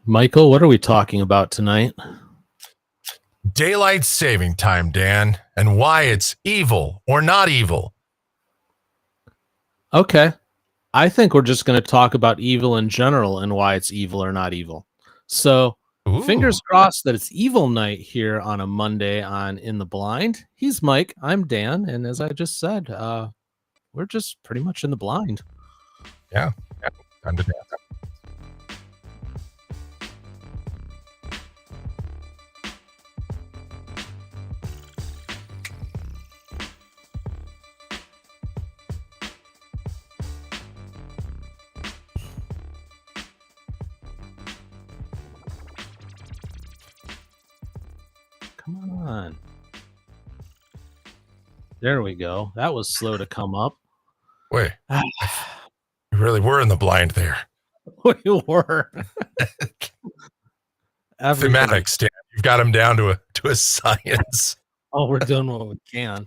Michael, what are we talking about tonight? Daylight saving time, Dan, and why it's evil or not evil. Okay. I think we're just going to talk about evil in general and why it's evil or not evil. So, fingers crossed that it's evil night here on a Monday on In the Blind. He's Mike. I'm Dan. And as I just said, we're just pretty much in the blind. Yeah. Time to dance. Come on. There we go. That was slow to come up. Wait. You really were in the blind there. We were. Thematics, Dan. You've got them down to a science. Oh, we're doing what we can.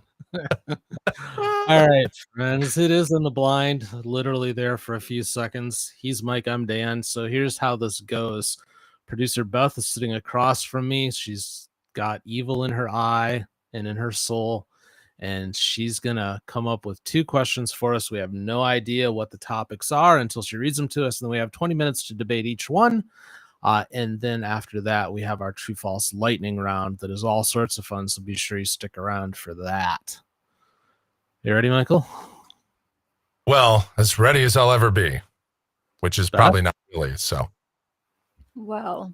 All right, friends. It is In the Blind. Literally there for a few seconds. He's Mike. I'm Dan. So here's how this goes. Producer Beth is sitting across from me. She's got evil in her eye and in her soul. And she's going to come up with 2 questions for us. We have no idea what the topics are until she reads them to us. And then we have 20 minutes to debate each one. And then after that, we have our true false lightning round that is all sorts of fun. So be sure you stick around for that. You ready, Michael? Well, as ready as I'll ever be, which is probably not really. So, well,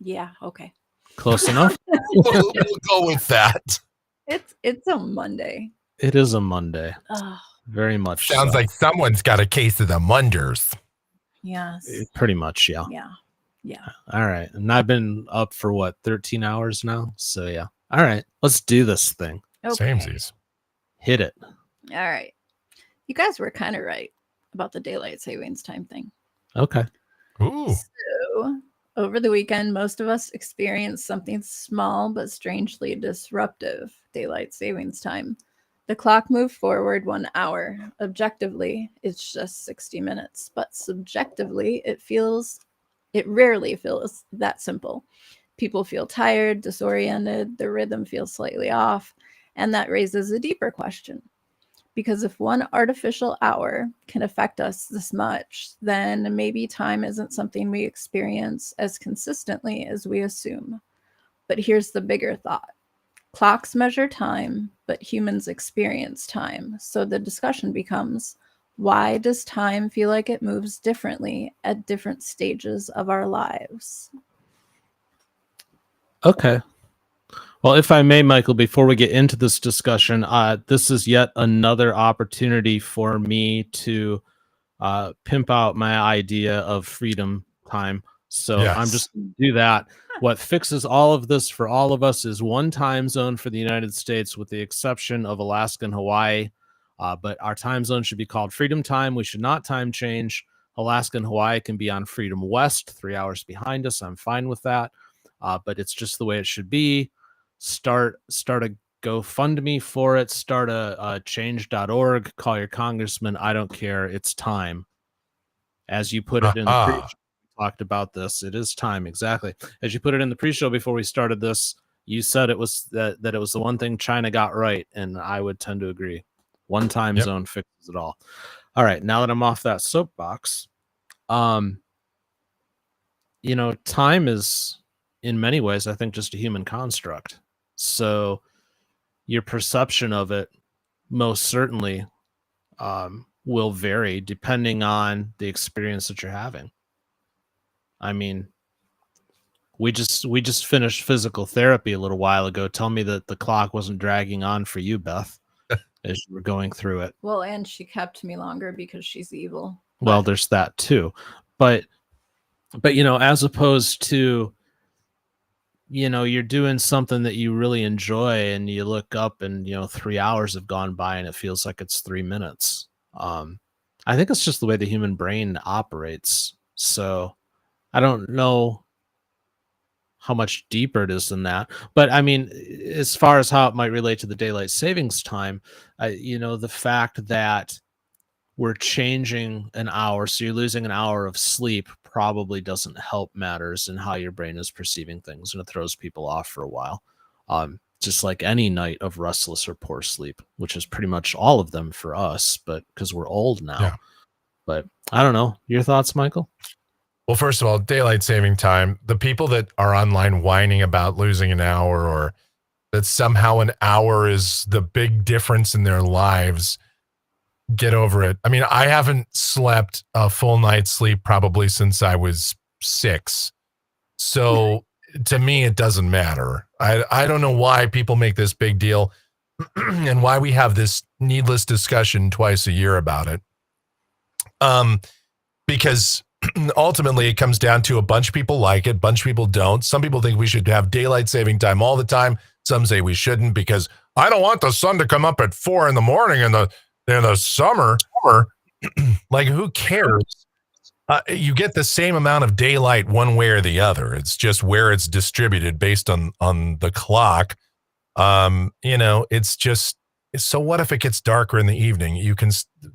yeah, okay. Close enough. we'll go with that. It's a Monday. It is a Monday. Very much. Sounds like someone's got a case of the Munders. Yes. Pretty much, yeah. Yeah. All right. And I've been up for 13 hours now. So yeah. All right. Let's do this thing. Okay. Samesies. Hit it. All right. You guys were kind of right about the daylight savings time thing. Okay. Ooh. So over the weekend, most of us experienced something small but strangely disruptive. Daylight savings time. The clock moved forward 1 hour. Objectively, it's just 60 minutes, but subjectively, it rarely feels that simple. People feel tired, disoriented, the rhythm feels slightly off, and that raises a deeper question. Because if one artificial hour can affect us this much, then maybe time isn't something we experience as consistently as we assume. But here's the bigger thought. Clocks measure time, but humans experience time. So the discussion becomes, why does time feel like it moves differently at different stages of our lives? Okay. Well, if I may, Michael, before we get into this discussion, this is yet another opportunity for me to pimp out my idea of freedom time. So yes. I'm just going to do that. What fixes all of this for all of us is one time zone for the United States, with the exception of Alaska and Hawaii. But our time zone should be called Freedom Time. We should not time change. Alaska and Hawaii can be on Freedom West, 3 hours behind us. I'm fine with that. But it's just the way it should be. Start a GoFundMe for it. Start a change.org. Call your congressman. I don't care. It's time. As you put it in the pre-show, we talked about this. It is time, exactly. As you put it in the pre-show before we started this, you said it was that it was the one thing China got right, and I would tend to agree. One time zone fixes it all. All right, now that I'm off that soapbox, time is in many ways, I think, just a human construct. So your perception of it most certainly will vary depending on the experience that you're having. I mean, we just finished physical therapy a little while ago. Tell me that the clock wasn't dragging on for you, Beth, as you were going through it. Well, and she kept me longer because she's evil. Well, there's that too. But as opposed to, you're doing something that you really enjoy and you look up and, 3 hours have gone by and it feels like it's 3 minutes. I think it's just the way the human brain operates. So I don't know how much deeper it is than that. But I mean, as far as how it might relate to the daylight savings time, the fact that we're changing an hour, so you're losing an hour of sleep, probably doesn't help matters in how your brain is perceiving things, and it throws people off for a while. Just like any night of restless or poor sleep, which is pretty much all of them for us, but because we're old now. Yeah. But I don't know. Your thoughts, Michael? Well, first of all, daylight saving time, the people that are online whining about losing an hour or that somehow an hour is the big difference in their lives, get over it. I mean, I haven't slept a full night's sleep probably since I was 6. So to me, it doesn't matter. I don't know why people make this big deal and why we have this needless discussion twice a year about it. Because ultimately it comes down to a bunch of people like it, a bunch of people don't. Some people think we should have daylight saving time all the time. Some say we shouldn't because I don't want the sun to come up at 4 a.m. in the summer. Like, who cares? You get the same amount of daylight one way or the other. It's just where it's distributed based on the clock. It's just, so what if it gets darker in the evening?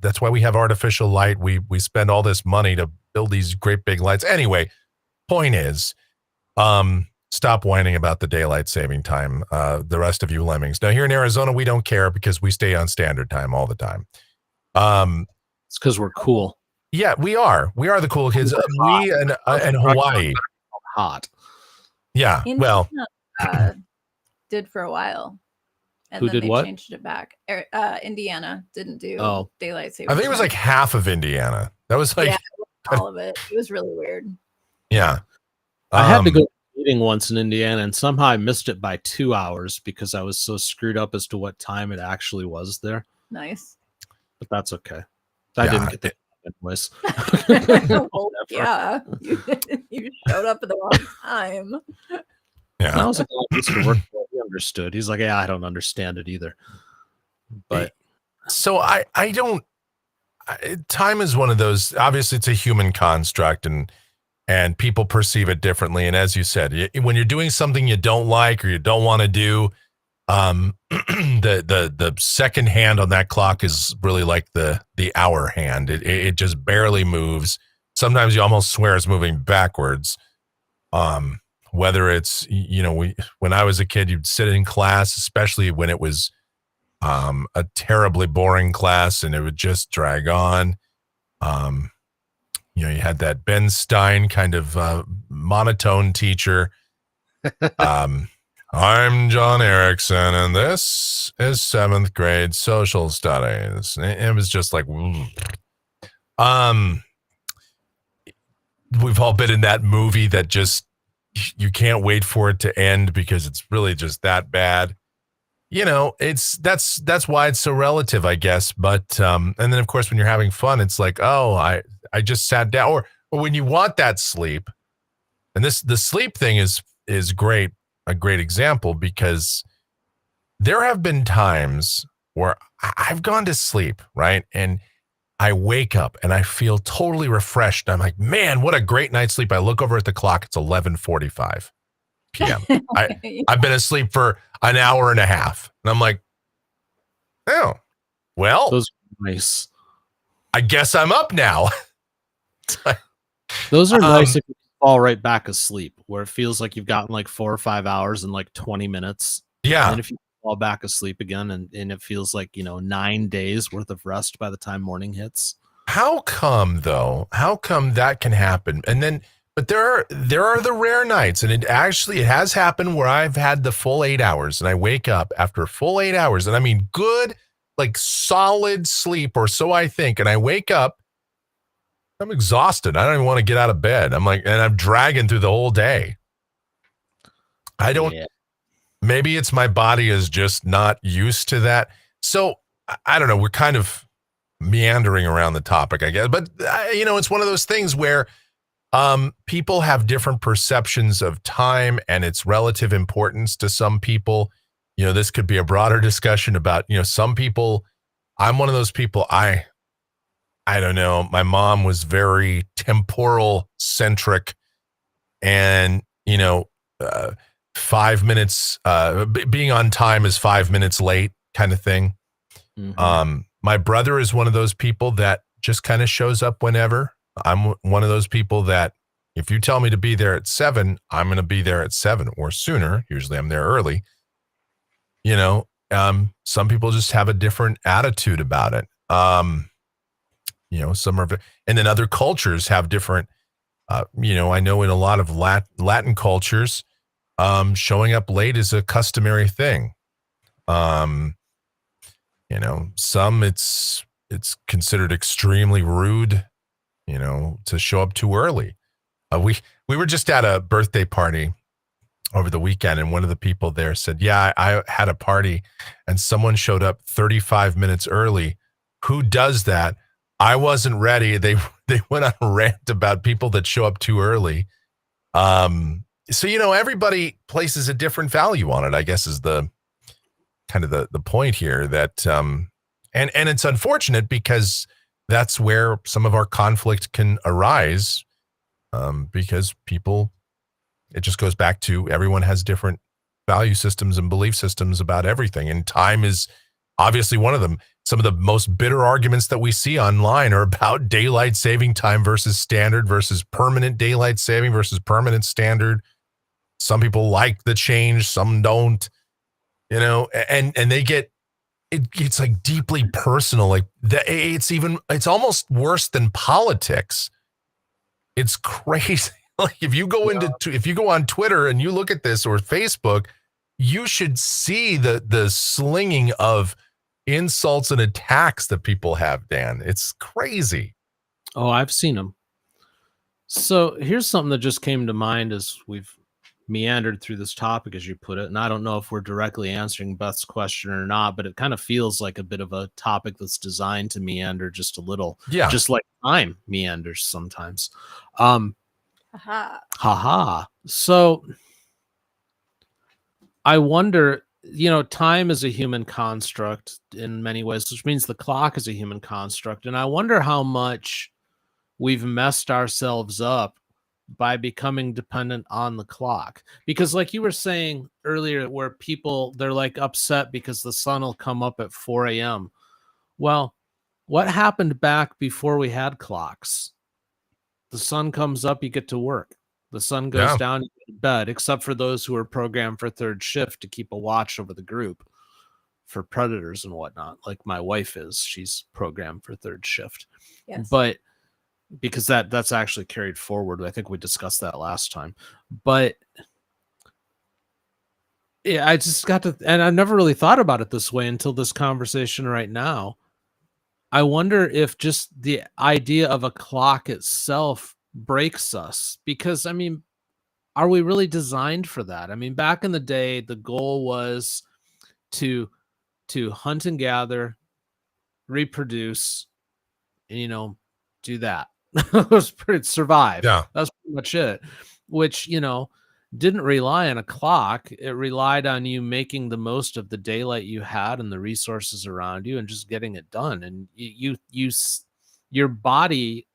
That's why we have artificial light. We spend all this money to build these great big lights. Anyway, point is, stop whining about the daylight saving time. The rest of you lemmings. Now here in Arizona, we don't care because we stay on standard time all the time. It's because we're cool. Yeah, we are. We are the cool kids. We and Hawaii. Hot. Yeah. Indiana, Well, did for a while. And Who then did they what? changed it back. Indiana didn't do daylight savings. I think it was like half of Indiana. That was like, yeah, all of it. It was really weird. yeah. I had to go to a meeting once in Indiana, and somehow I missed it by 2 hours because I was so screwed up as to what time it actually was there. Nice. But that's okay. I didn't get the anyways. Well, yeah, you showed up at the wrong time. Yeah. That was a guy who used to work for. He understood. He's like, yeah, I don't understand it either. But so I don't. Time is one of those. Obviously, it's a human construct, and people perceive it differently. And as you said, when you're doing something you don't like or you don't want to do, the second hand on that clock is really like the hour hand. It just barely moves. Sometimes you almost swear it's moving backwards. Whether it's, when I was a kid, you'd sit in class, especially when it was a terribly boring class and it would just drag on. You had that Ben Stein kind of monotone teacher. I'm John Erickson, and this is 7th grade social studies. It was just like, we've all been in that movie that just, you can't wait for it to end because it's really just that bad. That's why it's so relative, I guess. But and then of course when you're having fun, it's like, oh, I just sat down, or when you want that sleep, and the sleep thing is great, a great example, because there have been times where I've gone to sleep, right, and I wake up and I feel totally refreshed. I'm like, man, what a great night's sleep. I look over at the clock. It's 11:45 p.m. I've been asleep for an hour and a half. And I'm like, oh, well, those are nice. I guess I'm up now. Those are nice if you fall right back asleep, where it feels like you've gotten like 4 or 5 hours in like 20 minutes. Yeah. And if you fall back asleep again and it feels like, 9 days worth of rest by the time morning hits. How come though? How come that can happen? And then, but there are the rare nights, and it has happened where I've had the full 8 hours and I wake up after a full 8 hours, and I mean good, like solid sleep, or so I think. And I wake up, I'm exhausted. I don't even want to get out of bed. I'm like, and I'm dragging through the whole day. Maybe it's my body is just not used to that. So I don't know. We're kind of meandering around the topic, I guess. But, it's one of those things where people have different perceptions of time and its relative importance to some people. This could be a broader discussion about, some people. I'm one of those people. I don't know. My mom was very temporal centric, and, 5 minutes, being on time is 5 minutes late kind of thing. Mm-hmm. My brother is one of those people that just kind of shows up whenever. I'm one of those people that if you tell me to be there at 7, I'm going to be there at 7 or sooner. Usually I'm there early. You know, some people just have a different attitude about it. You know, some are, and then other cultures have different, you know, I know in a lot of Latin cultures, showing up late is a customary thing. You know, some it's considered extremely rude, you know, to show up too early. We were just at a birthday party over the weekend, and one of the people there said, "Yeah, I had a party, and someone showed up 35 minutes early. Who does that? I wasn't ready." They went on a rant about people that show up too early. So you know, everybody places a different value on it, I guess, is the kind of the point here. That and it's unfortunate because that's where some of our conflict can arise, because people. It just goes back to everyone has different value systems and belief systems about everything. And time is obviously one of them. Some of the most bitter arguments that we see online are about daylight saving time versus standard versus permanent daylight saving versus permanent standard. Some people like the change, some don't, you know, and they get, it's like deeply personal. Like it's almost worse than politics. It's crazy. Like if you go if you go on Twitter and you look at this or Facebook, you should see the slinging of insults and attacks that people have, Dan. It's crazy. Oh, I've seen them. So here's something that just came to mind as we've meandered through this topic, as you put it. And I don't know if we're directly answering Beth's question or not, but it kind of feels like a bit of a topic that's designed to meander just a little. Yeah. Just like time meanders sometimes. Haha. So I wonder, you know, time is a human construct in many ways, which means the clock is a human construct. And I wonder how much we've messed ourselves up by becoming dependent on the clock. Because like you were saying earlier, where people, they're like upset because the sun will come up at 4 a.m. Well, what happened back before we had clocks? The sun comes up, you get to work. The sun goes down, you get to bed, except for those who are programmed for third shift to keep a watch over the group for predators and whatnot. Like my wife is, she's programmed for third shift. Yes. But because that's actually carried forward. I think we discussed that last time. But yeah, I just got to, and I've never really thought about it this way until this conversation right now. I wonder if just the idea of a clock itself breaks us, because I mean, are we really designed for that? I mean, back in the day, the goal was to hunt and gather, reproduce, and, you know, do that. It was pretty survive. Yeah. That's pretty much it. Which, you know, didn't rely on a clock. It relied on you making the most of the daylight you had and the resources around you and just getting it done. And your body,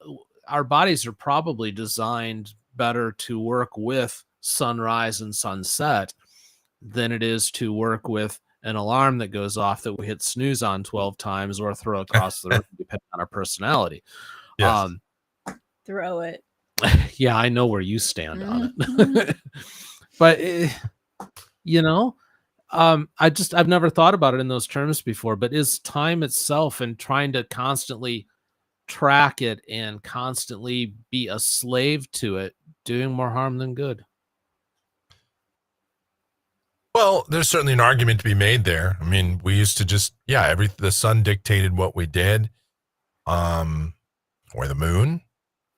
our bodies are probably designed better to work with sunrise and sunset than it is to work with an alarm that goes off that we hit snooze on 12 times or throw across the room, depending on our personality. Yes. Throw it. Yeah, I know where you stand on it. But, you know, I've never thought about it in those terms before, but is time itself and trying to constantly track it and constantly be a slave to it doing more harm than good? Well, there's certainly an argument to be made there. I mean, we used to just, the sun dictated what we did, or the moon,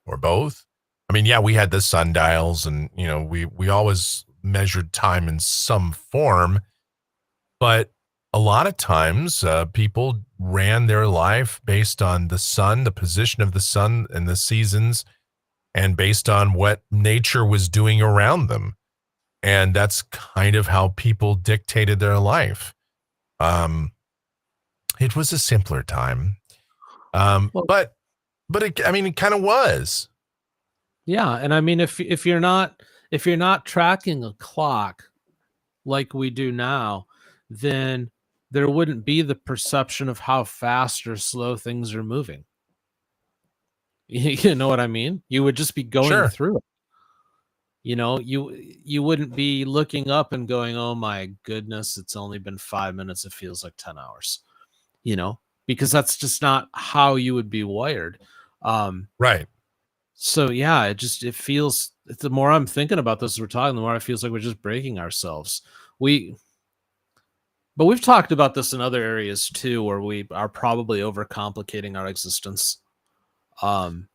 or both. I mean, we had the sundials, and you know, we always measured time in some form, but a lot of times people ran their life based on the sun, the position of the sun and the seasons, and based on what nature was doing around them. And that's kind of how people dictated their life. It was a simpler time. But it kind of was. Yeah, and I mean, if you're not tracking a clock like we do now, then there wouldn't be the perception of how fast or slow things are moving. You know what I mean? You would just be going Sure. through it. You wouldn't be looking up and going, oh my goodness, it's only been 5 minutes. It feels like 10 hours, because that's just not how you would be wired. Right. So yeah, it feels, the more I'm thinking about this as we're talking, the more it feels like we're just breaking ourselves. But we've talked about this in other areas too, where we are probably overcomplicating our existence. And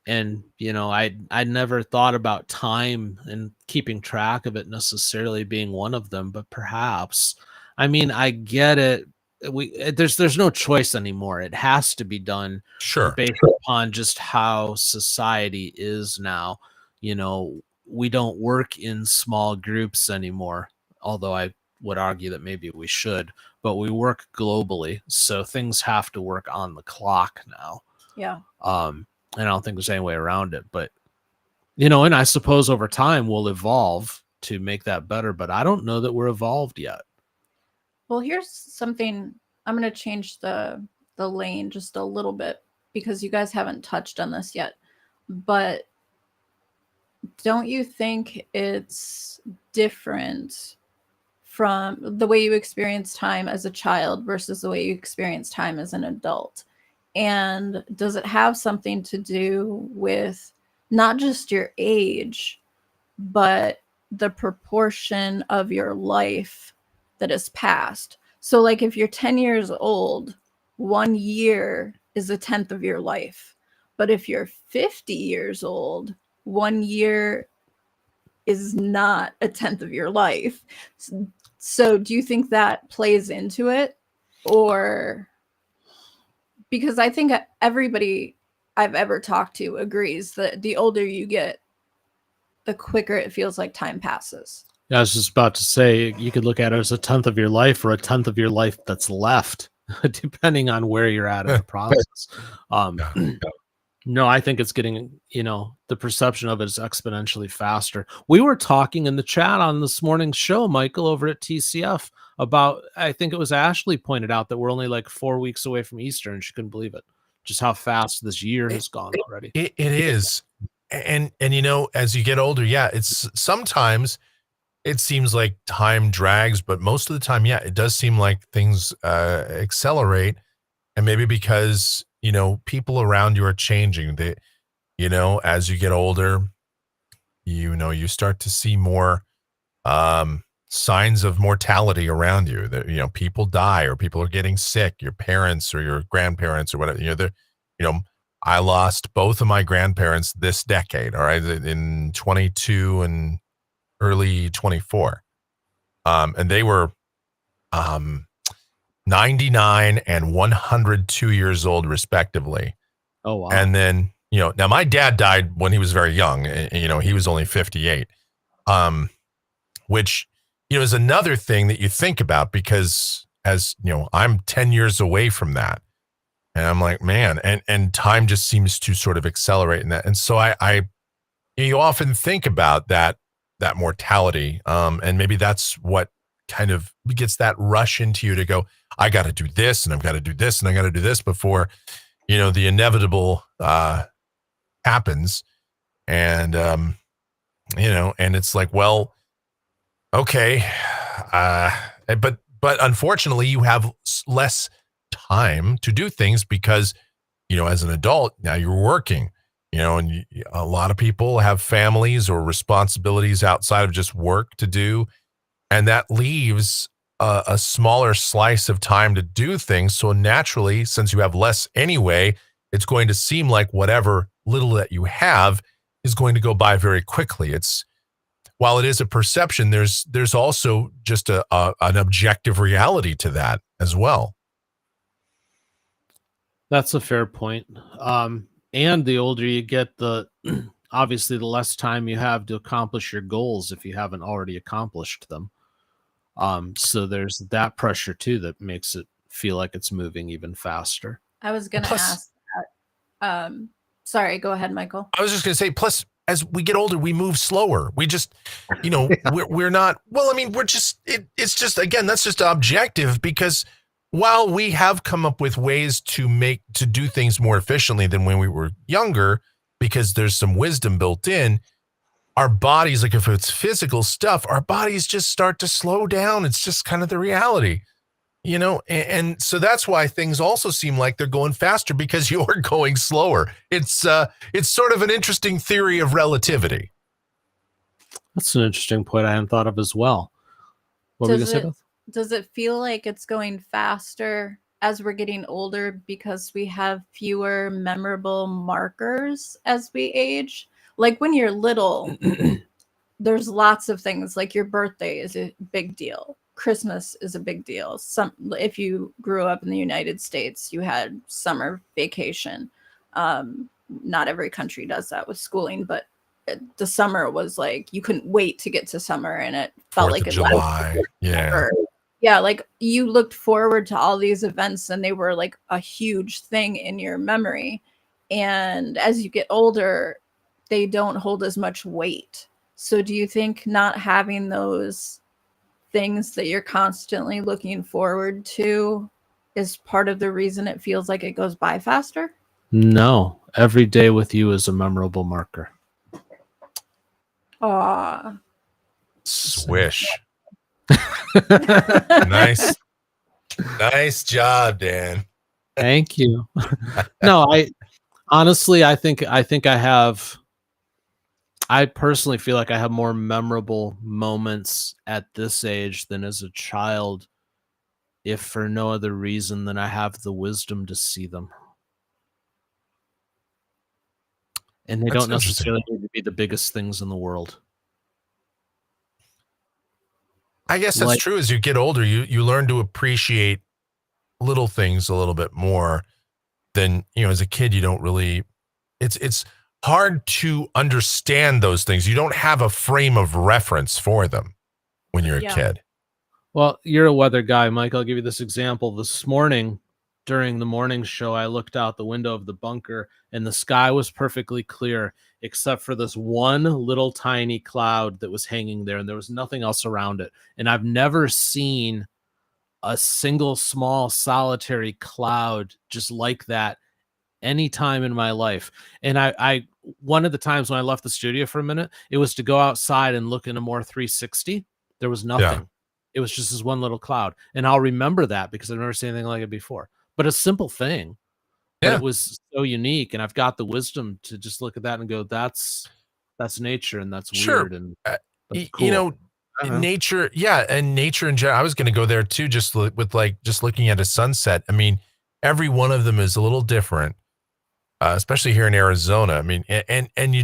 I never thought about time and keeping track of it necessarily being one of them, but perhaps. I mean, I get it. There's no choice anymore. It has to be done Sure. based upon just how society is now. We don't work in small groups anymore, although I would argue that maybe we should, but we work globally, so things have to work on the clock now. Yeah. And I don't think there's any way around it, but and I suppose over time we'll evolve to make that better, but I don't know that we're evolved yet. Well, here's something. I'm going to change the lane just a little bit because you guys haven't touched on this yet. But don't you think it's different from the way you experience time as a child versus the way you experience time as an adult? And does it have something to do with not just your age, but the proportion of your life that is passed? So like if you're 10 years old, 1 year is 1/10 of your life. But if you're 50 years old, 1 year is not 1/10 of your life. So do you think that plays into it? Or because I think everybody I've ever talked to agrees that the older you get, the quicker it feels like time passes. I was just about to say, you could look at it as 1/10 of your life or 1/10 of your life that's left, depending on where you're at in the process. No, I think it's getting, the perception of it is exponentially faster. We were talking in the chat on this morning's show, Michael, over at TCF about, I think it was Ashley pointed out that we're only like 4 weeks away from Easter, and she couldn't believe it. Just how fast this year has gone already. It is. And as you get older, yeah, it's sometimes it seems like time drags, but most of the time, yeah, it does seem like things accelerate. And maybe because, people around you are changing. As you get older, you start to see more signs of mortality around you. That people die or people are getting sick. Your parents or your grandparents or whatever. I lost both of my grandparents this decade. All right, in 22 and early 24, and they were 99 and 102 years old, respectively. Oh, wow. And then, now my dad died when he was very young. He was only 58, which, is another thing that you think about because I'm 10 years away from that. And I'm like, man, and time just seems to sort of accelerate in that. And so you often think about that mortality. And maybe that's what kind of gets that rush into you to go, I got to do this and I've got to do this and I got to do this before, the inevitable happens. And, and it's like, well, okay. But unfortunately you have less time to do things because, as an adult, now you're working, and a lot of people have families or responsibilities outside of just work to do. And that leaves a smaller slice of time to do things. So naturally, since you have less anyway, it's going to seem like whatever little that you have is going to go by very quickly. While it is a perception, there's also just an objective reality to that as well. That's a fair point. And the older you get, obviously the less time you have to accomplish your goals if you haven't already accomplished them. So there's that pressure too that makes it feel like it's moving even faster. I was going to ask that. Sorry, go ahead, Michael. I was just going to say, plus, as we get older, we move slower. We just, we're not, well, I mean, we're just, it's just, again, that's just objective because while we have come up with ways to do things more efficiently than when we were younger, because there's some wisdom built in, our bodies, like if it's physical stuff, our bodies just start to slow down. It's just kind of the reality, and so that's why things also seem like they're going faster because you're going slower. It's sort of an interesting theory of relativity. That's an interesting point I hadn't thought of as well. What were you going to say, Beth? Does it feel like it's going faster as we're getting older because we have fewer memorable markers as we age? Like when you're little, there's lots of things, like your birthday is a big deal. Christmas is a big deal. If you grew up in the United States, you had summer vacation. Not every country does that with schooling, but the summer was like you couldn't wait to get to summer, and it felt like July. Yeah, like you looked forward to all these events and they were like a huge thing in your memory. And as you get older, they don't hold as much weight. So do you think not having those things that you're constantly looking forward to is part of the reason it feels like it goes by faster? No, every day with you is a memorable marker. Aw. Swish. Nice job, Dan. Thank you. No, I think I personally feel like I have more memorable moments at this age than as a child, if for no other reason than I have the wisdom to see them. And they don't necessarily need to be the biggest things in the world. I guess that's true. As you get older, you learn to appreciate little things a little bit more than, as a kid, you don't really, it's hard to understand those things. You don't have a frame of reference for them when you're a kid. Well, you're a weather guy, Mike. I'll give you this example. This morning, during the morning show, I looked out the window of the bunker and the sky was perfectly clear, except for this one little tiny cloud that was hanging there, and there was nothing else around it. And I've never seen a single small solitary cloud just like that any time in my life. And I one of the times when I left the studio for a minute, it was to go outside and look in a more 360. There was nothing. Yeah. It was just this one little cloud. And I'll remember that because I've never seen anything like it before. But a simple thing. But it was so unique. And I've got the wisdom to just look at that and go, that's nature, and that's weird. And that's cool. Nature. Yeah. And nature in general. I was going to go there too, just looking at a sunset. I mean, every one of them is a little different. Especially here in Arizona. I mean, and you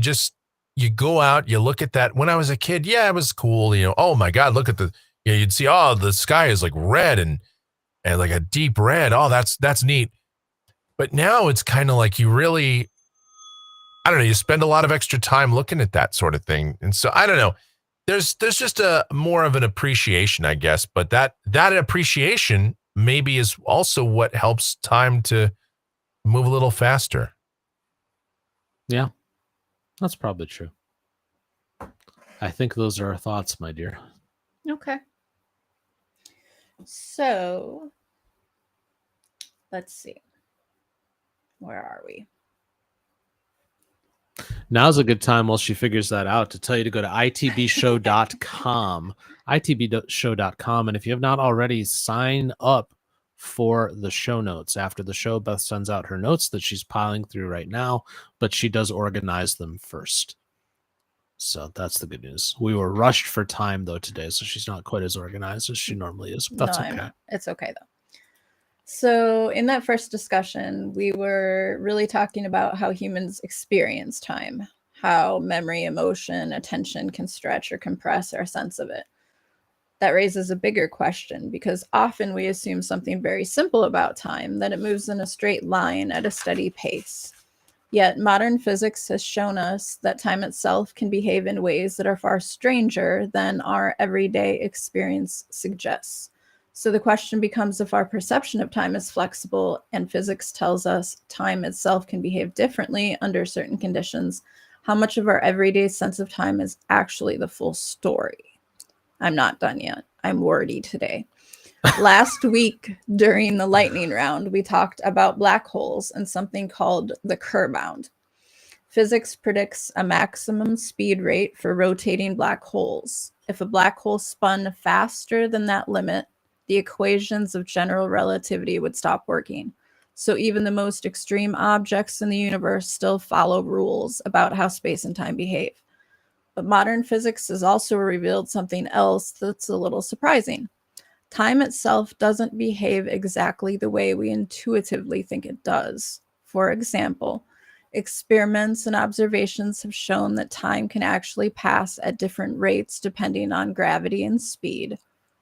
go out, you look at that. When I was a kid, yeah, it was cool. Oh my God, look at you'd see, oh, the sky is like red and like a deep red. Oh, that's neat. But now it's kind of like you really, I don't know, you spend a lot of extra time looking at that sort of thing. And so I don't know, there's just a more of an appreciation, I guess. But that appreciation maybe is also what helps time to move a little faster. Yeah, that's probably true. I think those are our thoughts, my dear. Okay. So, let's see. Where are we? Now's a good time while she figures that out to tell you to go to itbshow.com, itbshow.com. And if you have not already, sign up for the show notes. After the show, Beth sends out her notes that she's piling through right now, but she does organize them first. So that's the good news. We were rushed for time though today, so she's not quite as organized as she normally is. But that's okay. It's okay though. So in that first discussion, we were really talking about how humans experience time, how memory, emotion, attention can stretch or compress our sense of it. That raises a bigger question because often we assume something very simple about time, that it moves in a straight line at a steady pace. Yet modern physics has shown us that time itself can behave in ways that are far stranger than our everyday experience suggests. So the question becomes, if our perception of time is flexible and physics tells us time itself can behave differently under certain conditions, how much of our everyday sense of time is actually the full story? I'm not done yet. I'm wordy today. Last week during the lightning round, we talked about black holes and something called the Kerr bound. Physics predicts a maximum speed rate for rotating black holes. If a black hole spun faster than that limit, the equations of general relativity would stop working. So even the most extreme objects in the universe still follow rules about how space and time behave. But modern physics has also revealed something else that's a little surprising. Time itself doesn't behave exactly the way we intuitively think it does. For example, experiments and observations have shown that time can actually pass at different rates depending on gravity and speed.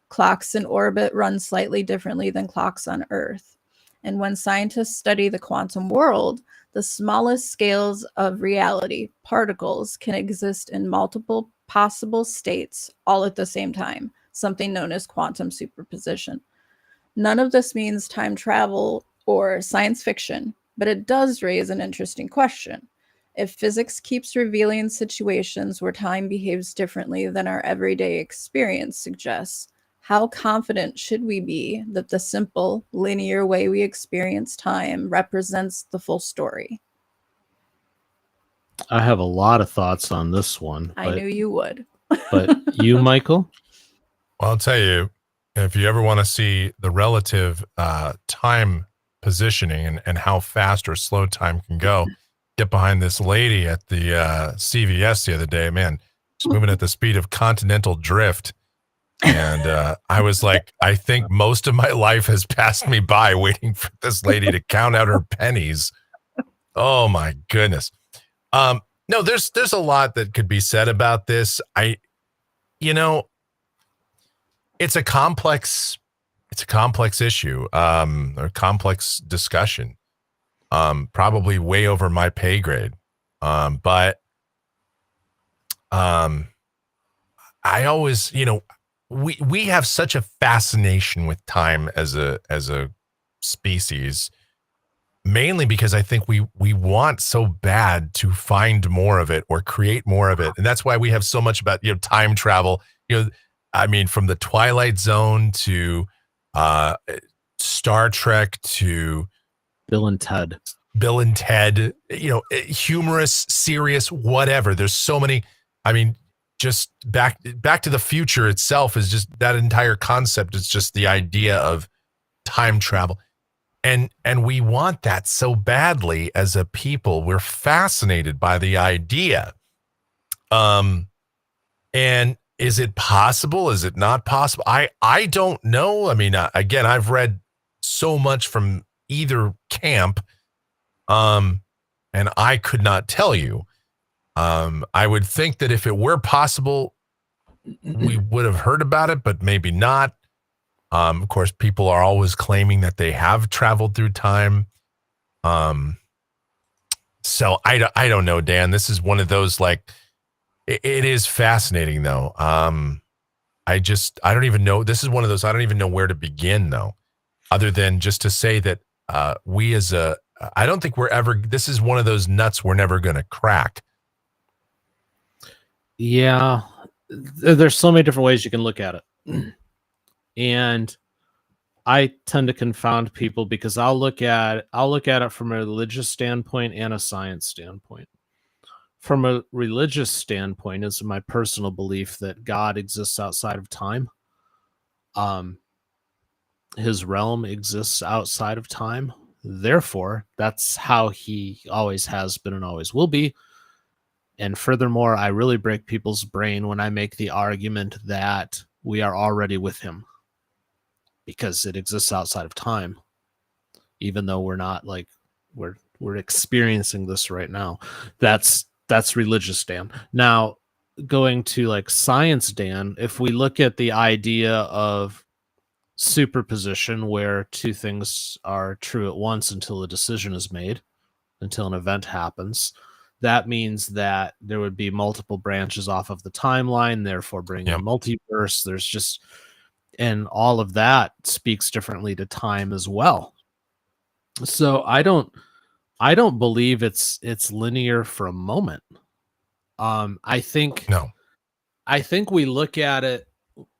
Clocks in orbit run slightly differently than clocks on Earth. And when scientists study the quantum world, the smallest scales of reality, particles, can exist in multiple possible states all at the same time, something known as quantum superposition. None of this means time travel or science fiction, but it does raise an interesting question. If physics keeps revealing situations where time behaves differently than our everyday experience suggests, how confident should we be that the simple, linear way we experience time represents the full story? I have a lot of thoughts on this one. I knew you would. But you, Michael? Well, I'll tell you, if you ever want to see the relative time positioning and how fast or slow time can go, get behind this lady at the CVS the other day. Man, she's moving at the speed of continental drift. And I was like, I think most of my life has passed me by waiting for this lady to count out her pennies. Oh my goodness. No, there's a lot that could be said about this. It's a complex issue, or complex discussion. Probably way over my pay grade. But I always, we have such a fascination with time as a species, mainly because I think we want so bad to find more of it or create more of it. And that's why we have so much about, time travel, I mean, from the Twilight Zone to Star Trek to Bill and Ted, humorous, serious, whatever. There's so many. I mean, just back to the Future itself is just that entire concept. It's just the idea of time travel. And we want that so badly as a people. We're fascinated by the idea. And is it possible? Is it not possible? I don't know. I mean, again, I've read so much from either camp, and I could not tell you. I would think that if it were possible, we would have heard about it, but maybe not. Of course, people are always claiming that they have traveled through time. So I don't know, Dan. This is one of those, like, it is fascinating, though. I don't even know. This is one of those, I don't even know where to begin, though, other than just to say that I don't think this is one of those nuts we're never going to crack. Yeah, there's so many different ways you can look at it. And I tend to confound people because I'll look at it from a religious standpoint and a science standpoint. From a religious standpoint, it's my personal belief that God exists outside of time. His realm exists outside of time. Therefore, that's how he always has been and always will be. And furthermore, I really break people's brain when I make the argument that we are already with him, because it exists outside of time, even though we're not, like, we're experiencing this right now. That's religious, Dan. Now, going to, like, science, Dan, if we look at the idea of superposition, where two things are true at once until a decision is made, until an event happens, that means that there would be multiple branches off of the timeline, therefore bringing a multiverse. There's just, and all of that speaks differently to time as well. So I don't believe it's linear for a moment. I think we look at it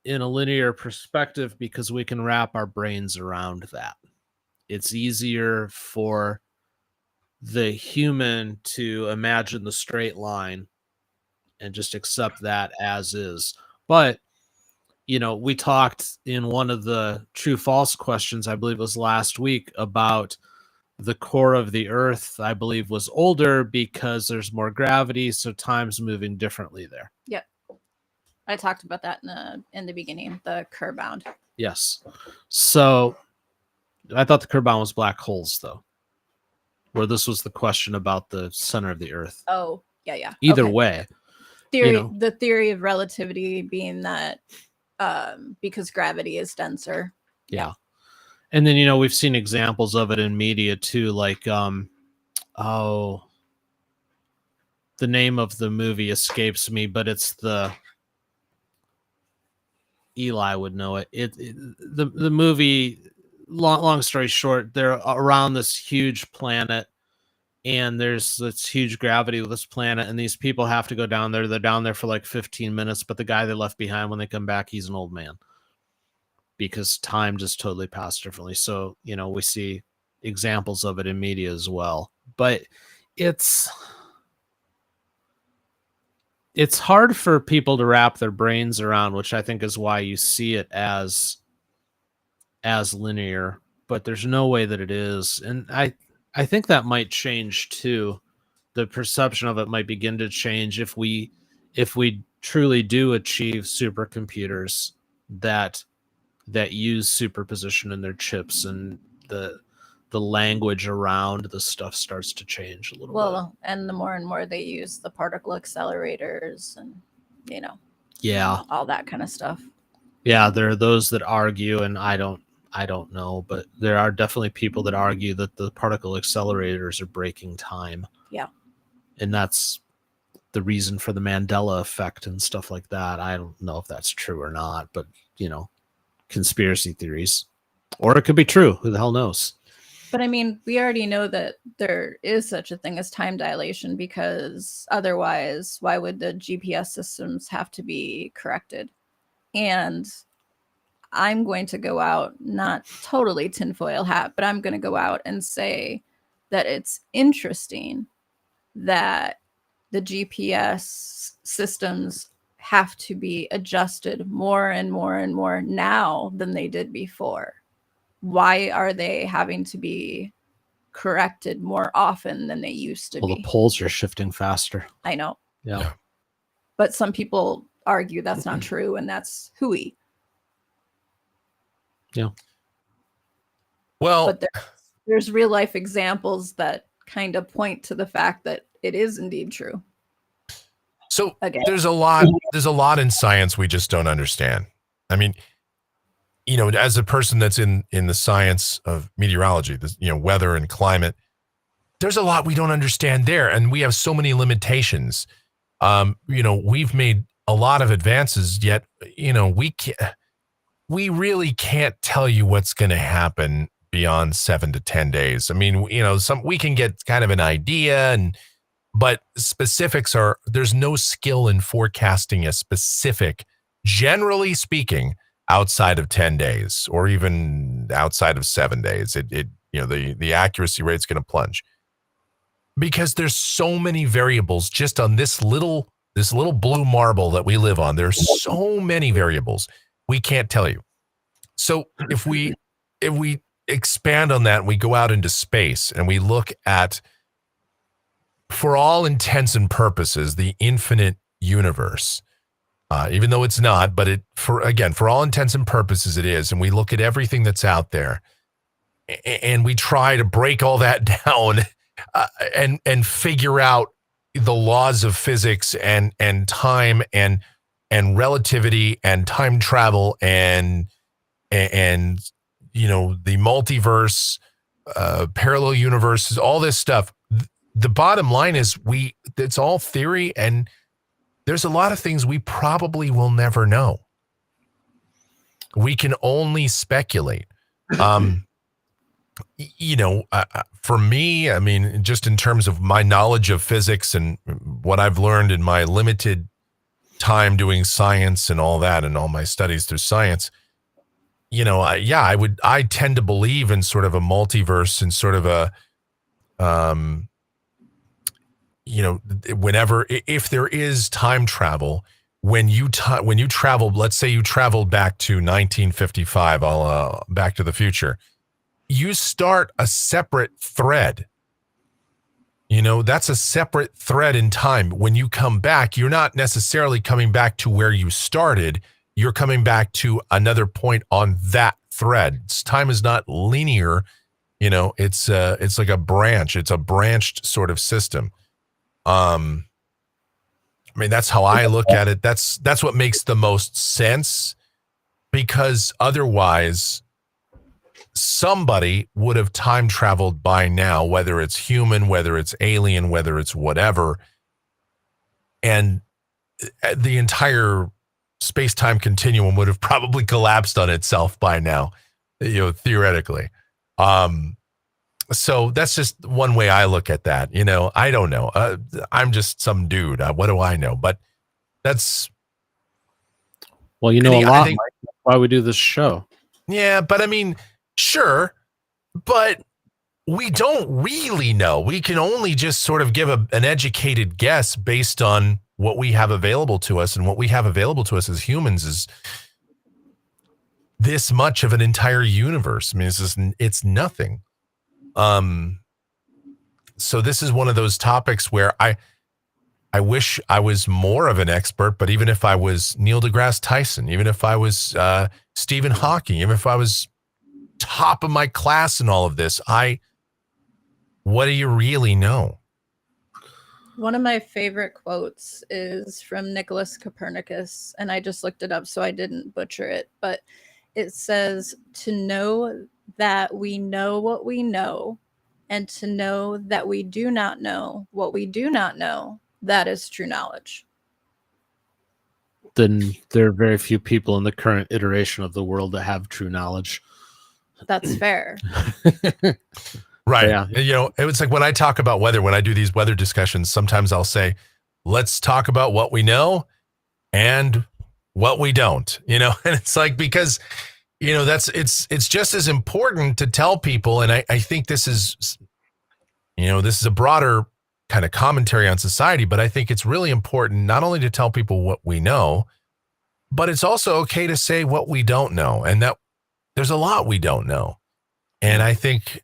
in a linear perspective because we can wrap our brains around that. It's easier for the human to imagine the straight line and just accept that as is. But, you know, we talked in one of the true false questions, I believe it was last week, about the core of the earth, I believe, was older because there's more gravity, so time's moving differently there. Yep. I talked about that in the beginning, the Kerr bound. Yes. So I thought the Kerr bound was black holes, though, where this was the question about the center of the earth. Oh, yeah. Either Okay. way. Theory, the theory of relativity being that because gravity is denser. Yeah. And then, you know, we've seen examples of it in media too, like, the name of the movie escapes me, but it's Eli would know it. The movie, long story short, they're around this huge planet and there's this huge gravity with this planet and these people have to go down there. They're down there for like 15 minutes, but the guy they left behind when they come back, he's an old man because time just totally passed differently. So, you know, we see examples of it in media as well, but it's hard for people to wrap their brains around, which I think is why you see it as linear, but there's no way that it is. And I think that might change too. The perception of it might begin to change if we truly do achieve supercomputers that use superposition in their chips, and the language around the stuff starts to change a little bit. Well, and the more and more they use the particle accelerators and, you know, all that kind of stuff. Yeah, there are those that argue, and I don't know, but there are definitely people that argue that the particle accelerators are breaking time. Yeah. And that's the reason for the Mandela effect and stuff like that. I don't know if that's true or not, but, you know, conspiracy theories. Or it could be true. Who the hell knows? But I mean, we already know that there is such a thing as time dilation, because otherwise, why would the GPS systems have to be corrected? And I'm going to go out, not totally tinfoil hat, but I'm going to go out and say that it's interesting that the GPS systems have to be adjusted more and more and more now than they did before. Why are they having to be corrected more often than they used to be? Well, the poles are shifting faster. I know. Yeah. But some people argue that's not true, and that's hooey. Yeah. Well, but there's real life examples that kind of point to the fact that it is indeed true. So there's a lot in science we just don't understand. I mean, you know, as a person that's in the science of meteorology, you know, weather and climate, there's a lot we don't understand there, and we have so many limitations. You know, we've made a lot of advances, yet, you know, we really can't tell you what's going to happen beyond 7 to 10 days. I mean, you know, we can get kind of an idea, but specifics there's no skill in forecasting a specific, generally speaking, outside of 10 days or even outside of 7 days. You know, the accuracy rate's going to plunge because there's so many variables just on this little blue marble that we live on. There's so many variables we can't tell you. So if we expand on that and we go out into space and we look at, for all intents and purposes, the infinite universe, even though it's not, but for all intents and purposes, it is. And we look at everything that's out there and we try to break all that down and figure out the laws of physics and time and relativity and time travel and you know, the multiverse, parallel universes, all this stuff. The bottom line is it's all theory, and there's a lot of things we probably will never know. We can only speculate. You know, for me, I mean, just in terms of my knowledge of physics and what I've learned in my limited time doing science and all that, and all my studies through science, I tend to believe in sort of a multiverse and sort of a, if there is time travel, when you travel, let's say you traveled back to 1955, Back to the Future, you start a separate thread. That's a separate thread in time. When you come back, you're not necessarily coming back to where you started. You're coming back to another point on that thread. Time is not linear. It's like a branch. It's a branched sort of system. That's how I look at it. That's what makes the most sense, because otherwise somebody would have time traveled by now, whether it's human, whether it's alien, whether it's whatever. And the entire space-time continuum would have probably collapsed on itself by now, theoretically. So that's just one way I look at that. I don't know. I'm just some dude. What do I know? But that's. Well, a lot. That's why we do this show. Yeah, but sure, but we don't really know. We can only just sort of give an educated guess based on what we have available to us, and what we have available to us as humans is this much of an entire universe. It's nothing. So this is one of those topics where I wish I was more of an expert, but even if I was Neil deGrasse Tyson, even if I was Stephen Hawking, even if I was top of my class in all of this, what do you really know? One of my favorite quotes is from Nicholas Copernicus, and I just looked it up so I didn't butcher it, but it says, to know that we know what we know, and to know that we do not know what we do not know, that is true knowledge. Then there are very few people in the current iteration of the world that have true knowledge. That's fair. Right. Yeah. It was like when I talk about weather, when I do these weather discussions, sometimes I'll say, let's talk about what we know and what we don't, and it's like, because, it's just as important to tell people. And I think this is a broader kind of commentary on society, but I think it's really important not only to tell people what we know, but it's also okay to say what we don't know, and that there's a lot we don't know. And I think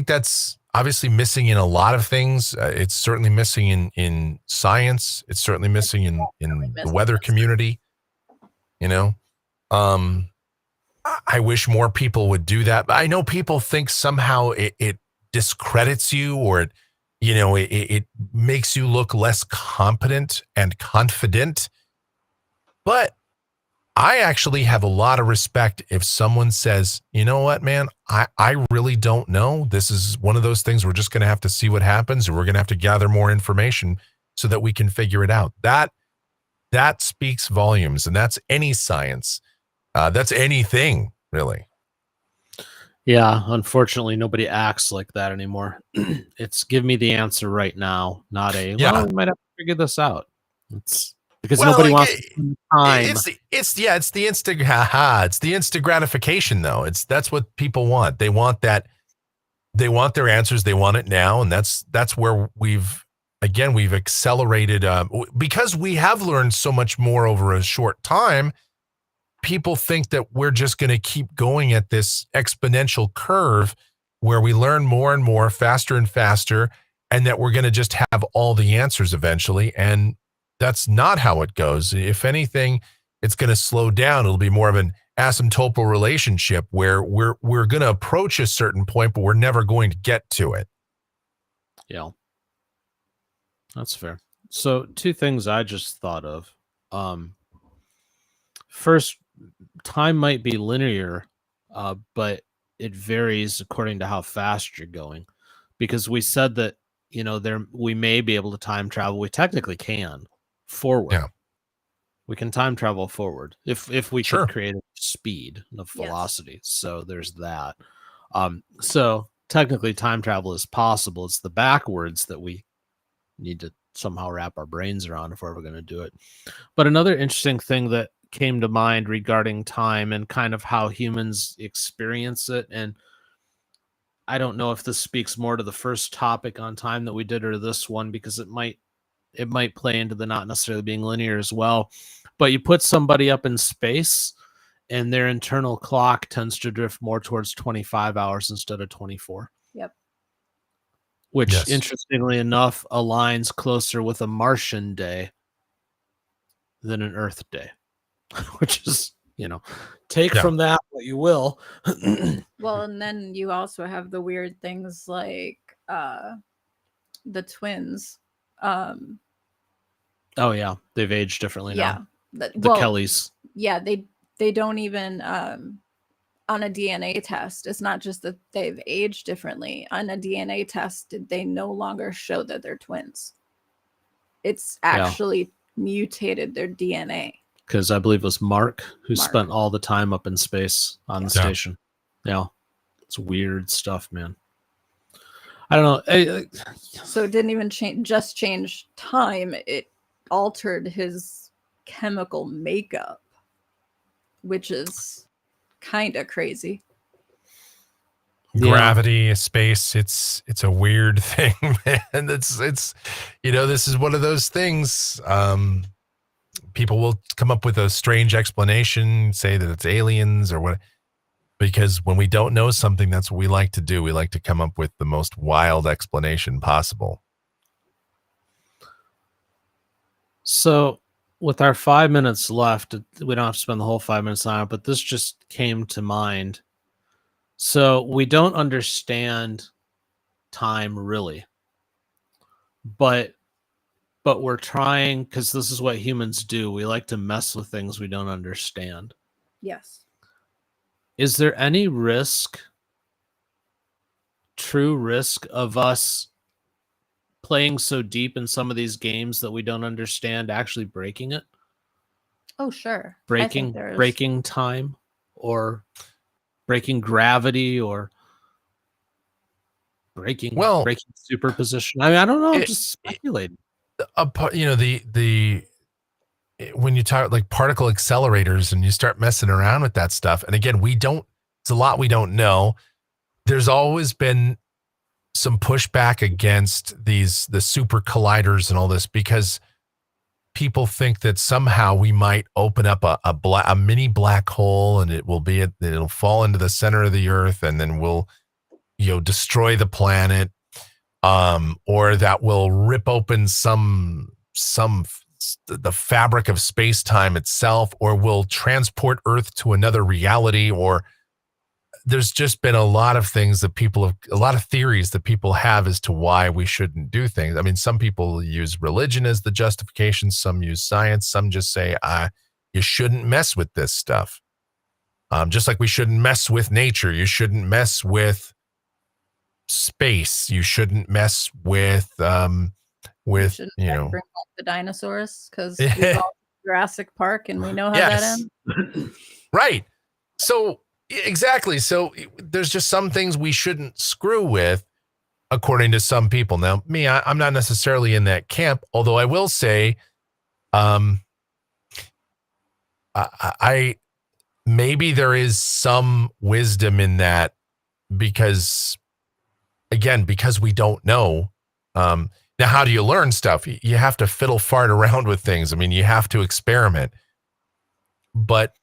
that's obviously missing in a lot of things. It's certainly missing in science. It's certainly missing in the weather community. I wish more people would do that. But I know people think somehow it discredits you, or it makes you look less competent and confident. But I actually have a lot of respect if someone says, you know what, man, I really don't know. This is one of those things we're just going to have to see what happens, or we're going to have to gather more information so that we can figure it out. That speaks volumes, and that's any science. That's anything, really. Yeah, unfortunately, nobody acts like that anymore. It's give me the answer right now, not we might have to figure this out. It's because nobody wants to spend time. It's the instant gratification, though. That's what people want. They want that. They want their answers. They want it now, and that's where we've accelerated because we have learned so much more over a short time. People think that we're just going to keep going at this exponential curve where we learn more and more, faster and faster, and that we're going to just have all the answers eventually. And that's not how it goes. If anything, it's going to slow down. It'll be more of an asymptotal relationship where we're going to approach a certain point, but we're never going to get to it. Yeah, that's fair. So 2 things I just thought of. First, time might be linear, but it varies according to how fast you're going. Because we said that, we may be able to time travel. We technically can forward. Yeah. We can time travel forward if we Sure. could create a speed of velocity. Yes. So there's that. So technically time travel is possible. It's the backwards that we need to somehow wrap our brains around if we're ever going to do it. But another interesting thing that came to mind regarding time and kind of how humans experience it, and I don't know if this speaks more to the first topic on time that we did or this one, because it might play into the not necessarily being linear as well. But you put somebody up in space and their internal clock tends to drift more towards 25 hours instead of 24. Yep. Which, Yes. interestingly enough, aligns closer with a Martian day than an Earth day, which is, take from that what you will. Well, and then you also have the weird things like the twins. Oh, yeah. They've aged differently now. The Kellys. Yeah, they don't even on a DNA test. It's not just that they've aged differently. On a DNA test, they no longer show that they're twins. It's actually mutated their DNA. Because I believe it was Mark who spent all the time up in space on the station. Yeah. It's weird stuff, man. I don't know. So it didn't even change time. It altered his chemical makeup, which is kind of crazy. Gravity, space, it's a weird thing, man. It's this is one of those things. People will come up with a strange explanation, say that it's aliens or what, because when we don't know something, that's what we like to do. We like to come up with the most wild explanation possible. So with our 5 minutes left, we don't have to spend the whole 5 minutes on it, but this just came to mind. So we don't understand time really, but we're trying, because this is what humans do. We like to mess with things we don't understand. Yes. Is there any true risk of us playing so deep in some of these games that we don't understand actually breaking it? Oh, sure. Breaking time, or breaking gravity, or breaking superposition. I mean, I don't know. I'm just speculating. When you talk like particle accelerators and you start messing around with that stuff, and again, it's a lot we don't know. There's always been some pushback against the super colliders and all this, because people think that somehow we might open up a mini black hole, and it'll fall into the center of the earth, and then we'll destroy the planet, or that will rip open the fabric of space-time itself, or will transport Earth to another reality. Or there's just been a lot of things that a lot of theories that people have as to why we shouldn't do things. I mean, some people use religion as the justification, some use science, some just say, you shouldn't mess with this stuff. Just like we shouldn't mess with nature. You shouldn't mess with space. You shouldn't mess with bring back the dinosaurs, because we all Jurassic Park and we know how that ends. Right. So exactly. So there's just some things we shouldn't screw with, according to some people. Now, me, I'm not necessarily in that camp, although I will say, I maybe there is some wisdom in that, because we don't know. Now, how do you learn stuff? You have to fiddle fart around with things. I mean, you have to experiment. But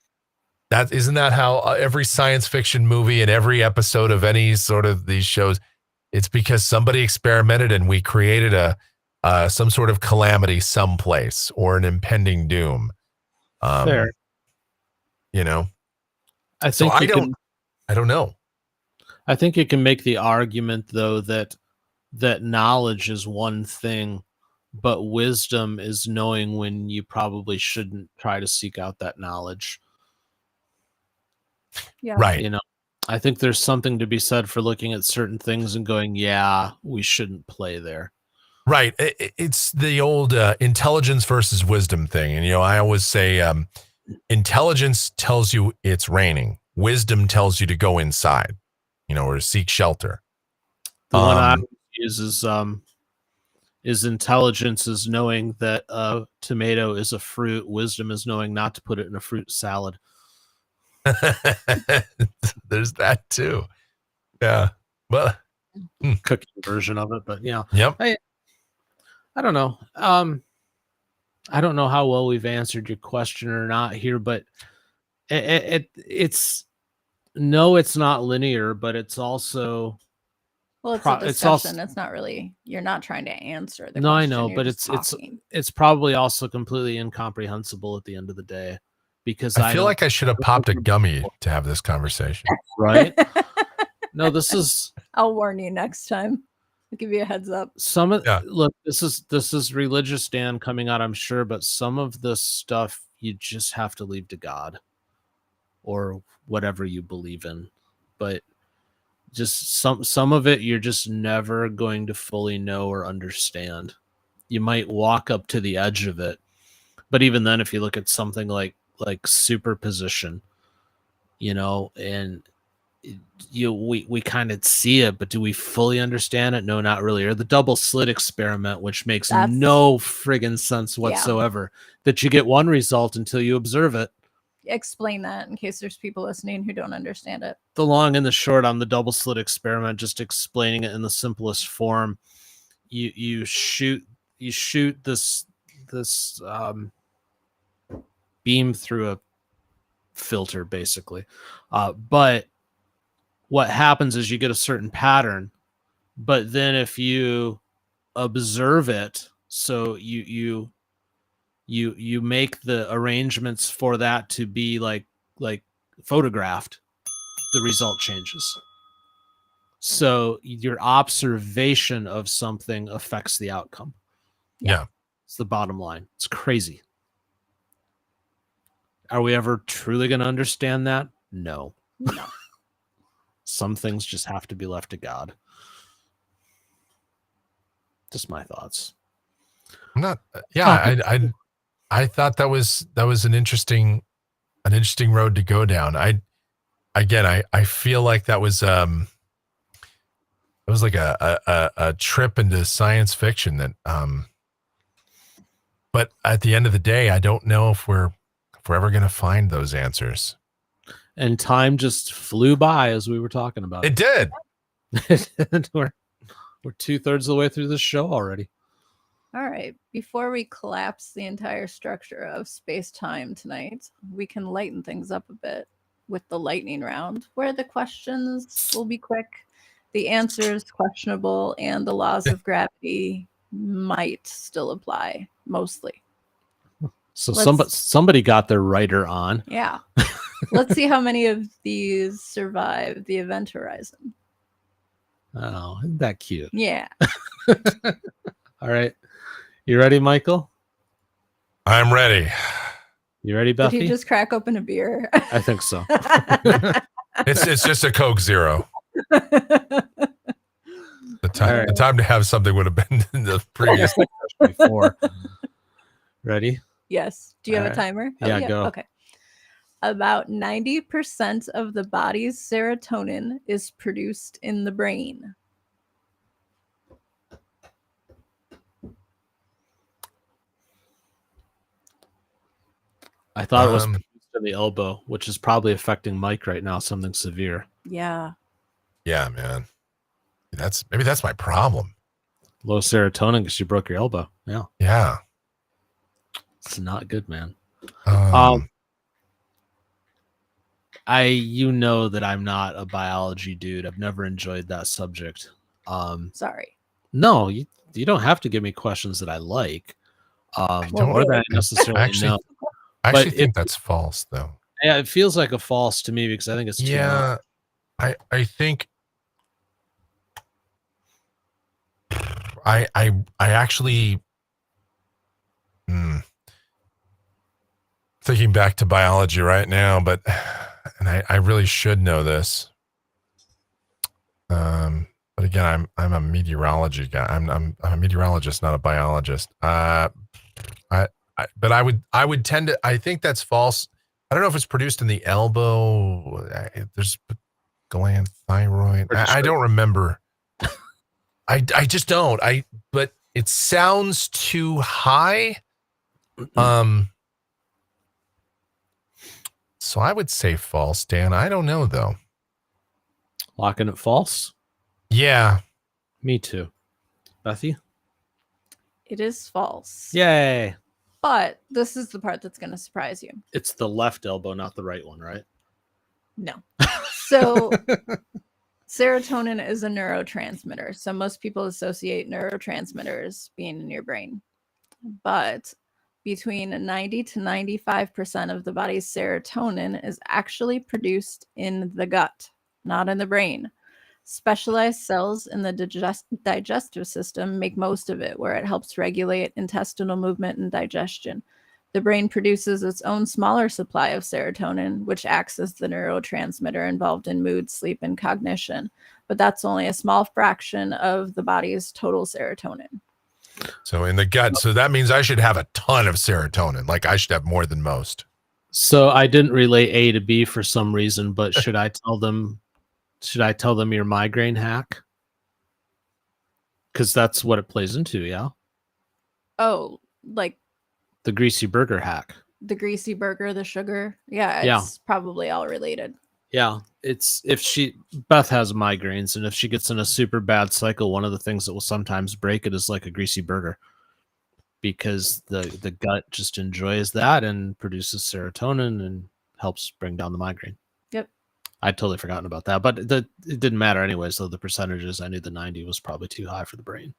isn't that how every science fiction movie and every episode of any sort of these shows, it's because somebody experimented and we created some sort of calamity someplace, or an impending doom. Fair. I think I don't know. I think you can make the argument, though, that knowledge is one thing, but wisdom is knowing when you probably shouldn't try to seek out that knowledge. Yeah. Right. I think there's something to be said for looking at certain things and going, yeah, we shouldn't play there. Right. It's the old intelligence versus wisdom thing. And, I always say intelligence tells you it's raining. Wisdom tells you to go inside, or seek shelter. The one I use is Is intelligence is knowing that a tomato is a fruit. Wisdom is knowing not to put it in a fruit salad. There's that too. Yeah. Well, Cooking version of it, but yeah. yep. I don't know. I don't know how well we've answered your question or not here, but it's no, it's not linear, but it's also Well, it's a discussion. It's not really. You're not trying to answer the question. I know, you're but just it's talking. it's probably also completely incomprehensible at the end of the day, because I feel like I should have popped a gummy to have this conversation. Right? No, this is. I'll warn you next time. I'll give you a heads up. Look, this is religious Dan coming out, I'm sure, but some of this stuff you just have to leave to God or whatever you believe in. But just some of it you're just never going to fully know or understand. You might walk up to the edge of it, but even then, if you look at something like superposition, and we kind of see it, but do we fully understand it? No, not really. Or the double slit experiment, which makes no friggin' sense whatsoever. That you get one result until you observe it. Explain that in case there's people listening who don't understand it. The long and the short on the double slit experiment, just explaining it in the simplest form. You shoot this beam through a filter, basically, but what happens is you get a certain pattern, but then if you observe it, so you make the arrangements for that to be like photographed, the result changes. So your observation of something affects the outcome. Yeah. It's the bottom line. It's crazy. Are we ever truly going to understand that? No. Some things just have to be left to God. Just my thoughts. I'm not. Yeah, I thought that was an interesting road to go down. I feel like that was it was like a trip into science fiction that but at the end of the day, I don't know if we're ever going to find those answers. And time just flew by as we were talking about it. Did. We're 2/3 of the way through this show already. All right. Before we collapse the entire structure of space-time tonight, we can lighten things up a bit with the lightning round, where the questions will be quick, the answers questionable, and the laws of gravity might still apply, mostly. So somebody got their writer on. Yeah. Let's see how many of these survive the event horizon. Oh, isn't that cute? Yeah. All right. You ready, Michael? I'm ready. You ready, Buffy? Did he just crack open a beer? I think so. It's just a Coke Zero. The time to have something would have been in the previous before. Ready? Yes. Do you have a timer? Yeah, go. Okay. About 90% of the body's serotonin is produced in the brain. I thought it was produced in the elbow, which is probably affecting Mike right now, something severe. Yeah. Yeah, man. Maybe that's my problem. Low serotonin because you broke your elbow. Yeah. Yeah. It's not good, man. You know that I'm not a biology dude. I've never enjoyed that subject. Sorry. No, you don't have to give me questions that I like. Or that I necessarily know. I actually think that's false, though. Yeah, it feels like a false to me because I think it's too much. I think I actually thinking back to biology right now, but I really should know this. But again, I'm a meteorology guy. I'm a meteorologist, not a biologist. But I would tend to. I think that's false. I don't know if it's produced in the elbow. There's gland, thyroid. I don't remember. I just don't. But it sounds too high. So I would say false, Dan. I don't know though. Locking it false. Yeah. Me too. Bethy? It is false. Yay. But this is the part that's going to surprise you. It's the left elbow, not the right one, right? No. So serotonin is a neurotransmitter. So most people associate neurotransmitters being in your brain. But between 90 to 95% of the body's serotonin is actually produced in the gut, not in the brain. Specialized cells in the digestive system make most of it, where it helps regulate intestinal movement and digestion. The brain produces its own smaller supply of serotonin, which acts as the neurotransmitter involved in mood, sleep, and cognition. But that's only a small fraction of the body's total serotonin. So in the gut, so that means I should have a ton of serotonin. Like I should have more than most. So I didn't relate A to B for some reason, but should I tell them your migraine hack? Because that's what it plays into, yeah? Oh, like The greasy burger hack. the greasy burger, the sugar. Yeah, it's probably all related. Yeah. It's Beth has migraines, and if she gets in a super bad cycle, one of the things that will sometimes break it is like a greasy burger. Because the gut just enjoys that and produces serotonin and helps bring down the migraine. Yep. I'd totally forgotten about that, but it didn't matter anyways. So the percentages, I knew the 90 was probably too high for the brain.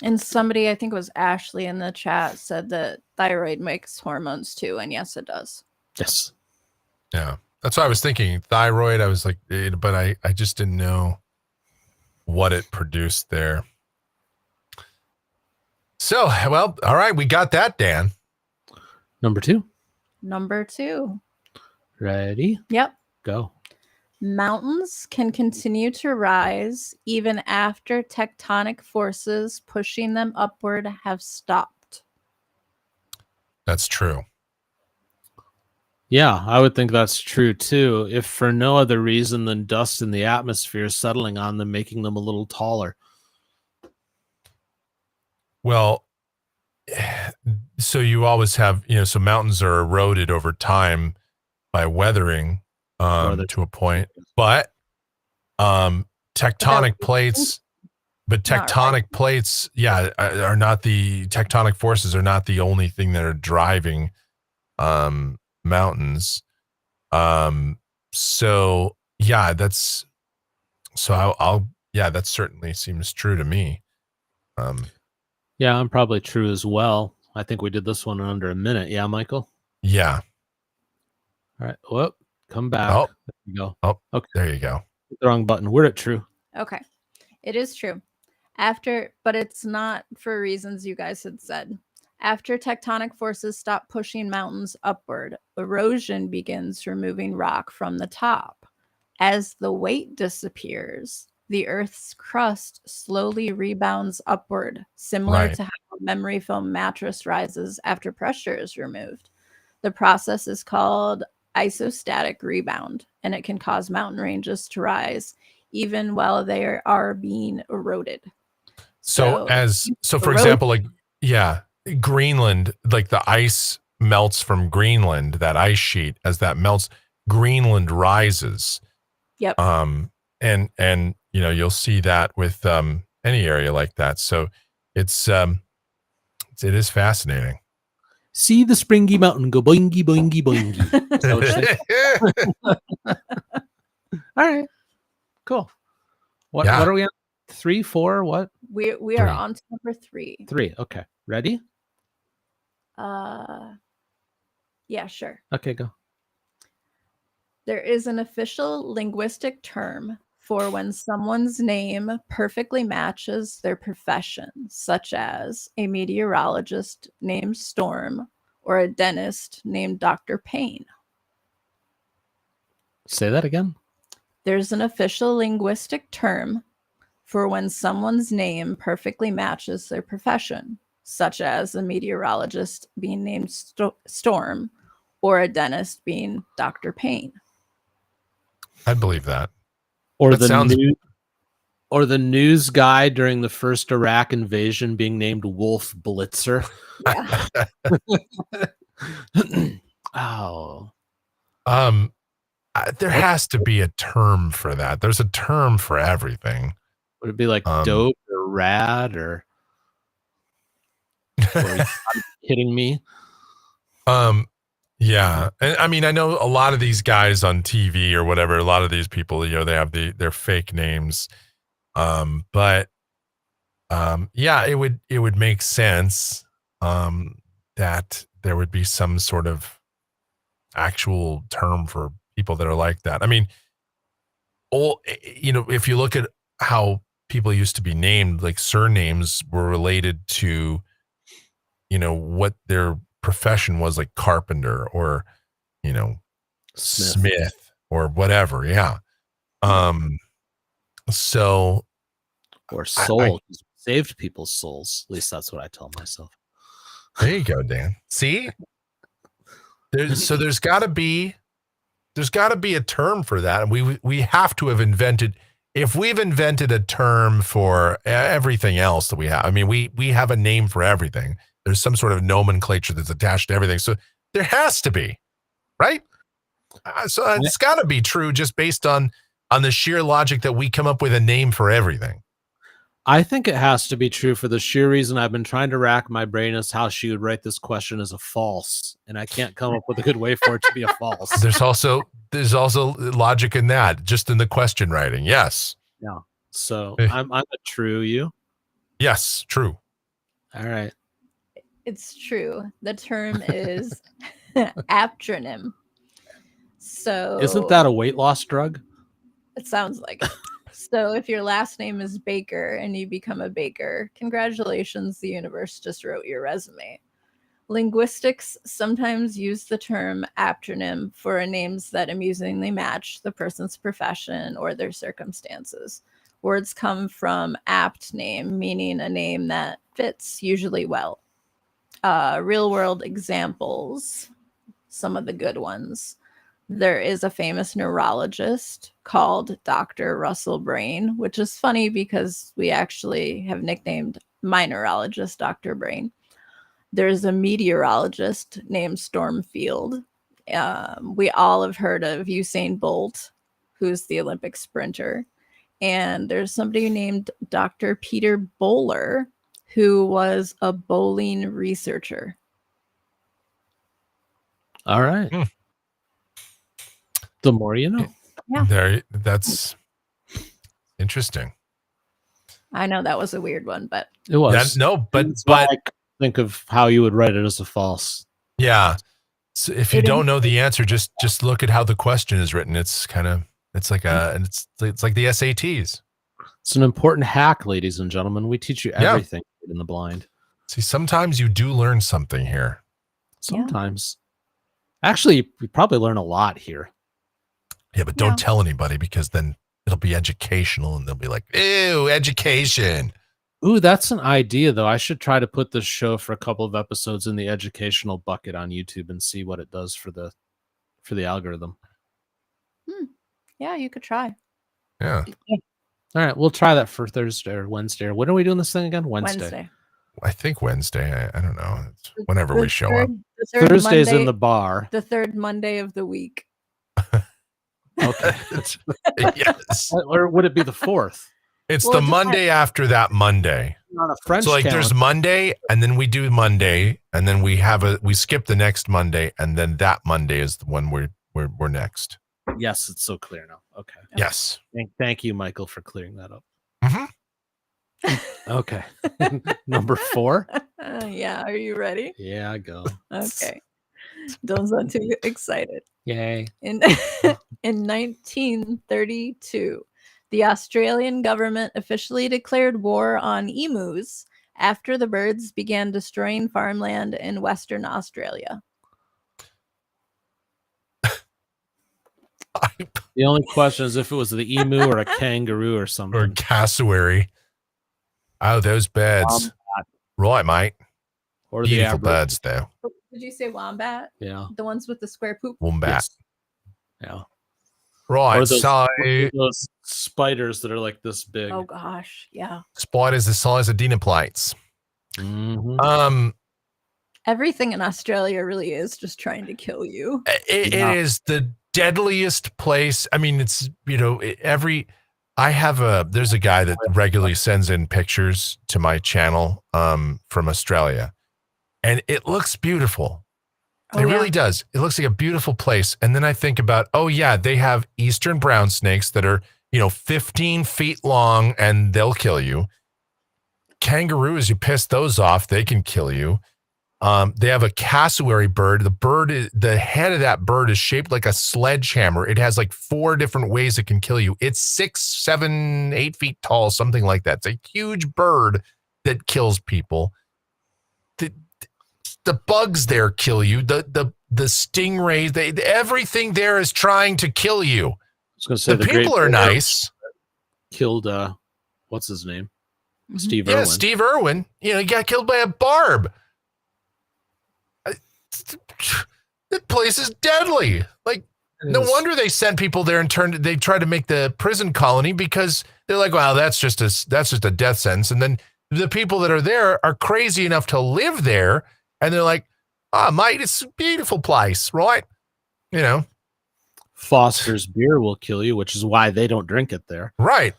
And somebody, I think it was Ashley in the chat, said that thyroid makes hormones too. And yes, it does. Yes. Yeah. That's what I was thinking. Thyroid, I was like, but I just didn't know what it produced there. So, well, all right. We got that, Dan. Number 2. Number 2. Ready? Yep. Go. Mountains can continue to rise even after tectonic forces pushing them upward have stopped. That's true. Yeah, I would think that's true too, if for no other reason than dust in the atmosphere settling on them, making them a little taller. Well, so you always have, so mountains are eroded over time by weathering to a point, but tectonic plates, are not the tectonic forces are not the only thing that are driving mountains. So yeah, that certainly seems true to me. Yeah, I'm probably true as well. I think we did this one in under a minute. Yeah, Michael? Yeah. All right. Whoop. Come back. Oh. There you go. Oh, okay. There you go. The wrong button. We're at true. Okay. It is true. But it's not for reasons you guys had said. After tectonic forces stop pushing mountains upward, erosion begins removing rock from the top. As the weight disappears, the Earth's crust slowly rebounds upward, similar to how a memory foam mattress rises after pressure is removed. The process is called isostatic rebound, and it can cause mountain ranges to rise even while they are being eroded. So for example, like, yeah, Greenland, like the ice melts from Greenland, that ice sheet, as that melts, Greenland rises. Yep. And you'll see that with any area like that. So it is fascinating. See the springy mountain go boingy, boingy, boingy. All right. Cool. What are we on? 3, 4, what? We are on to number 3. 3. Okay. Ready? Yeah, sure. Okay, go. There is an official linguistic term for when someone's name perfectly matches their profession, such as a meteorologist named Storm or a dentist named Dr. Payne. Say that again. There's an official linguistic term for when someone's name perfectly matches their profession, such as a meteorologist being named Storm or a dentist being Dr. Payne. I believe that. Or that Or the news guy during the first Iraq invasion being named Wolf Blitzer. Yeah. Oh. There has to be a term for that. There's a term for everything. Would it be like dope or rad or are you kidding me? Yeah. And I mean, I know a lot of these guys on TV or whatever, a lot of these people, they have their fake names. But yeah, it would make sense that there would be some sort of actual term for people that are like that. I mean, if you look at how people used to be named, like surnames were related to, what their profession was, like carpenter or, Smith or whatever. Yeah. So. Or soul. Saved people's souls. At least that's what I tell myself. There you go, Dan. See? There's got to be a term for that, and we have to have invented. If we've invented a term for everything else that we have, I mean, we have a name for everything. There's some sort of nomenclature that's attached to everything, so there has to be, right? So it's got to be true, just based on the sheer logic that we come up with a name for everything. I think it has to be true for the sheer reason I've been trying to rack my brain as how she would write this question as a false, and I can't come up with a good way for it to be a false. There's also logic in that, just in the question writing. Yes. Yeah. So I'm a true. You? Yes, true. All right. It's true. The term is aptronym. So isn't that a weight loss drug? It sounds like it. So if your last name is Baker and you become a baker, congratulations, the universe just wrote your resume. Linguistics sometimes use the term aptronym for names that amusingly match the person's profession or their circumstances. Words come from apt name, meaning a name that fits usually well. Real world examples, some of the good ones. There is a famous neurologist called Dr. Russell Brain, which is funny because we actually have nicknamed my neurologist Dr. Brain. There's a meteorologist named Stormfield. We all have heard of Usain Bolt, who's the Olympic sprinter. And there's somebody named Dr. Peter Bowler, who was a bowling researcher. All right. The more you know. Yeah. That's interesting. I know that was a weird one, but it was. But think of how you would write it as a false. Yeah. So if you don't know the answer, just look at how the question is written. It's like it's like the SATs. It's an important hack, ladies and gentlemen. We teach you everything in the blind. See, sometimes you do learn something here. Sometimes. Actually, you probably learn a lot here. Yeah, but don't tell anybody, because then it'll be educational and they'll be like, ew, education. Ooh, that's an idea, though. I should try to put this show for a couple of episodes in the educational bucket on YouTube and see what it does for the algorithm. Yeah, you could try. Yeah. All right, we'll try that for Thursday or Wednesday. When are we doing this thing again? Wednesday. I think Wednesday. I don't know. It's whenever we show up. Thursday's in the bar. The third Monday of the week. Okay. Yes. Or would it be the fourth? It's the Monday after that Monday. On a French so like calendar. There's Monday, and then we do Monday, and then we skip the next Monday, and then that Monday is the one we're next. Yes, it's so clear now. Okay. Yes. Thank you, Michael, for clearing that up. Mm-hmm. Okay. Number 4. Yeah. Are you ready? Yeah, I go. Okay. Don't sound too excited. Yay. In 1932, the Australian government officially declared war on emus after the birds began destroying farmland in Western Australia. The only question is if it was the emu or a kangaroo or something. Or cassowary. Oh, those birds. Right, mate. Or beautiful the birds, though. Did you say wombat? Yeah. The ones with the square poop? Wombat. Yes. Yeah. Right. Or those, So those spiders that are like this big. Oh gosh, yeah. spiders the size of dinner plates. Mhm. Everything in Australia really is just trying to kill you. It Yeah. is the deadliest place. I mean, it's, there's a guy that regularly sends in pictures to my channel from Australia, and it looks beautiful. Oh, It yeah. really does. It looks like a beautiful place. And then I think about, oh yeah, they have eastern brown snakes that are, 15 feet long and they'll kill you. Kangaroos, you piss those off, they can kill you. They have a cassowary bird. The head of that bird is shaped like a sledgehammer. It has like 4 different ways it can kill you. It's 6, 7, 8 feet tall, something like that. It's a huge bird that kills people. The bugs there kill you. The stingrays, everything there is trying to kill you. I was going to say The people are nice. Killed, what's his name? Mhm. Steve Yeah, Irwin. Steve Irwin. He got killed by a barb. That place is deadly. Like, no wonder they sent people there and they tried to make the prison colony, because they're like, well, that's just a death sentence. And then the people that are there are crazy enough to live there. And they're like, mate, it's a beautiful place, right? Foster's beer will kill you, which is why they don't drink it there. Right.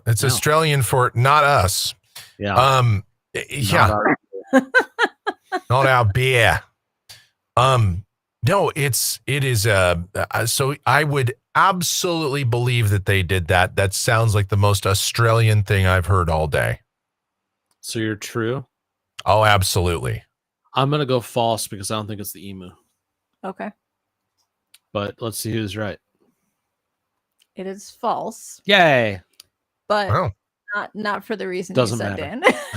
It's No. Australian for not us. Yeah. Yeah. Not our beer. No, it is, so I would absolutely believe that they did that. That sounds like the most Australian thing I've heard all day. So you're true? Oh, absolutely. I'm going to go false because I don't think it's the emu. Okay. But let's see who's right. It is false, Yay. but Wow. not for the reason Doesn't you said, matter.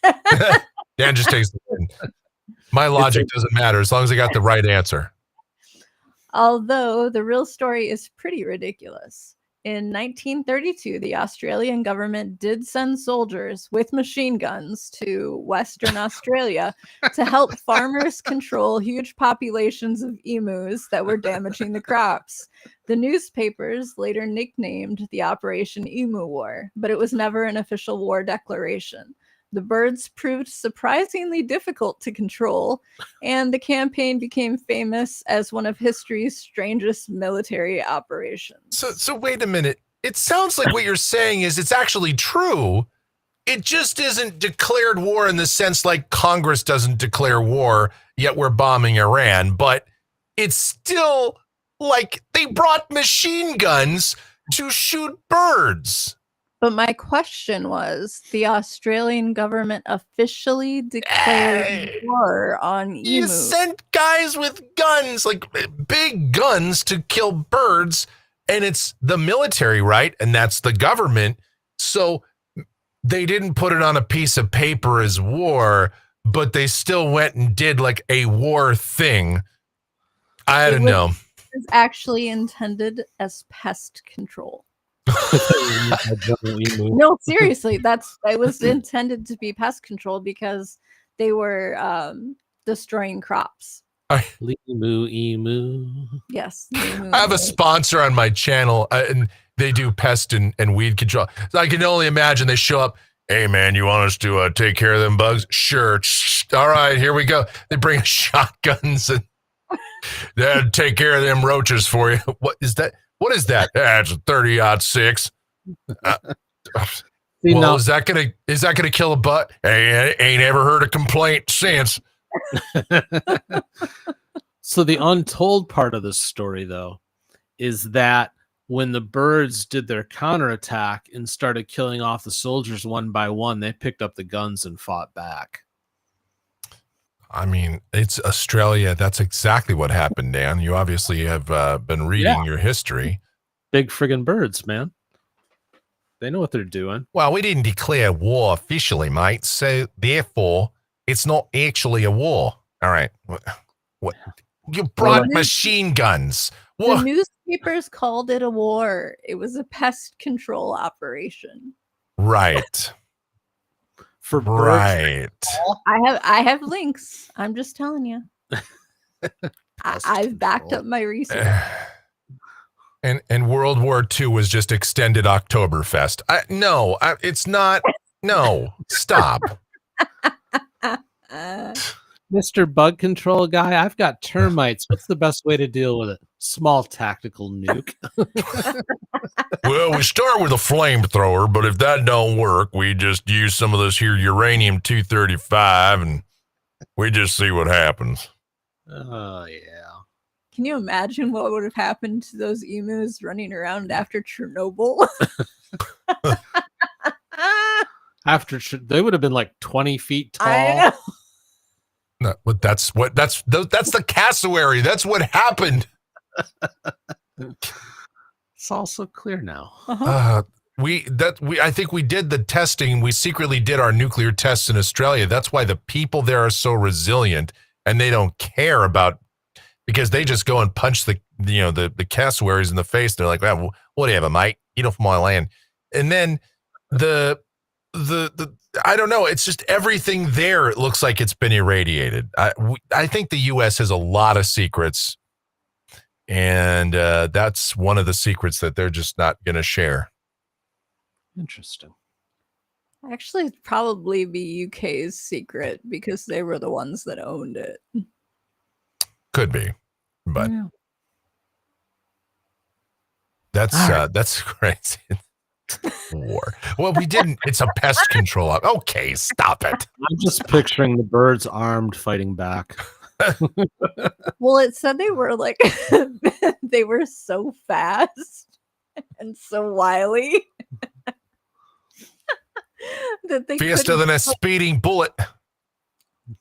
Dan. Dan just takes the win. My logic doesn't matter as long as I got the right answer. Although the real story is pretty ridiculous. In 1932, the Australian government did send soldiers with machine guns to Western Australia to help farmers control huge populations of emus that were damaging the crops. The newspapers later nicknamed the Operation Emu War, but it was never an official war declaration. The birds proved surprisingly difficult to control, and the campaign became famous as one of history's strangest military operations. So wait a minute. It sounds like what you're saying is it's actually true. It just isn't declared war in the sense like Congress doesn't declare war, yet we're bombing Iran. But it's still like they brought machine guns to shoot birds. But my question was, the Australian government officially declared war on You emus. sent guys with guns, like big guns, to kill birds, and it's the military, right? And that's the government. So they didn't put it on a piece of paper as war, but they still went and did like a war thing. I don't know. It was actually intended as pest control. No, seriously, it was intended to be pest control because they were destroying crops. Emu. Yes. I have a sponsor on my channel, and they do pest and weed control. So I can only imagine they show up. Hey, man, you want us to take care of them bugs? Sure. All right, here we go. They bring shotguns and they'll take care of them roaches for you. What is that? What is that? It's a 30-06. Well, is that gonna kill a butt? Hey, ain't ever heard a complaint since. So the untold part of this story, though, is that when the birds did their counterattack and started killing off the soldiers one by one, they picked up the guns and fought back. I mean, it's Australia. That's exactly what happened, Dan. You obviously have been reading your history. Big friggin' birds, man. They know what they're doing. Well, we didn't declare war officially, mate. So therefore, it's not actually a war. All right. What? You brought machine guns. What? The newspapers called it a war. It was a pest control operation. Right. For birds. Right. I have links. I'm just telling you. I've backed up my research. And World War II was just extended Oktoberfest. No, it's not. No, stop. Mr. Bug Control guy, I've got termites. What's the best way to deal with it? Small tactical nuke. Well, we start with a flamethrower, but if that don't work, we just use some of this here uranium-235, and we just see what happens. Oh, yeah. Can you imagine what would have happened to those emus running around after Chernobyl? They would have been like 20 feet tall. I know. No, but that's the cassowary. That's what happened. It's also clear now. Uh-huh. I think we did the testing. We secretly did our nuclear tests in Australia. That's why the people there are so resilient, and they don't care about, because they just go and punch the cassowaries in the face. They're like, well, whatever, mate. Get off my land. And then the I don't know. It's just everything there. It looks like it's been irradiated. I think the U.S. has a lot of secrets, and that's one of the secrets that they're just not going to share. Interesting. Actually, it'd probably be UK's secret because they were the ones that owned it. Could be, but Yeah. that's crazy. War. Well, we didn't. It's a pest control. Okay, stop it. I'm just picturing the birds armed fighting back. Well, it said they were like they were so fast and so wily that they Faster than a speeding bullet.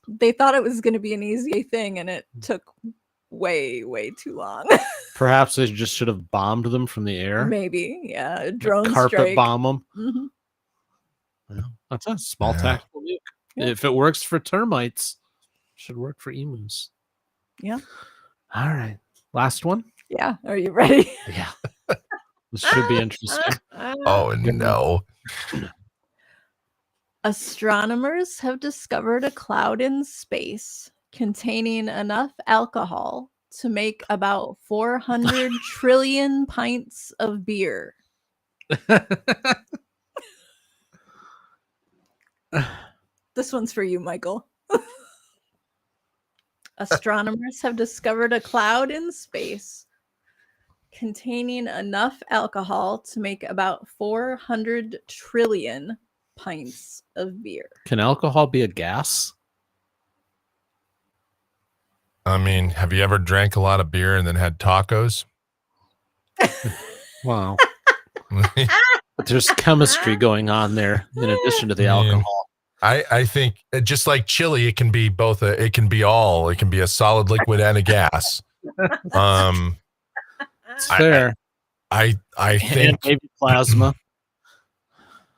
They thought it was going to be an easy thing, and it took way too long. Perhaps they just should have bombed them from the air. Maybe, yeah, a drone Carpet strike. bomb them. Mm-hmm. Yeah, that's a small tactical nuke. Yeah. If it works for termites, it should work for emus. Yeah. All right. Last one. Yeah. Are you ready? Yeah. This should be interesting. Oh, no. Astronomers have discovered a cloud in space containing enough alcohol to make about 400 trillion pints of beer. This one's for you, Michael. Astronomers have discovered a cloud in space containing enough alcohol to make about 400 trillion pints of beer. Can alcohol be a gas? I mean, have you ever drank a lot of beer and then had tacos? Wow. But there's chemistry going on there in addition to the alcohol. I think just like chili, it can be both. It can be a solid liquid and a gas. It's fair. I think and maybe plasma.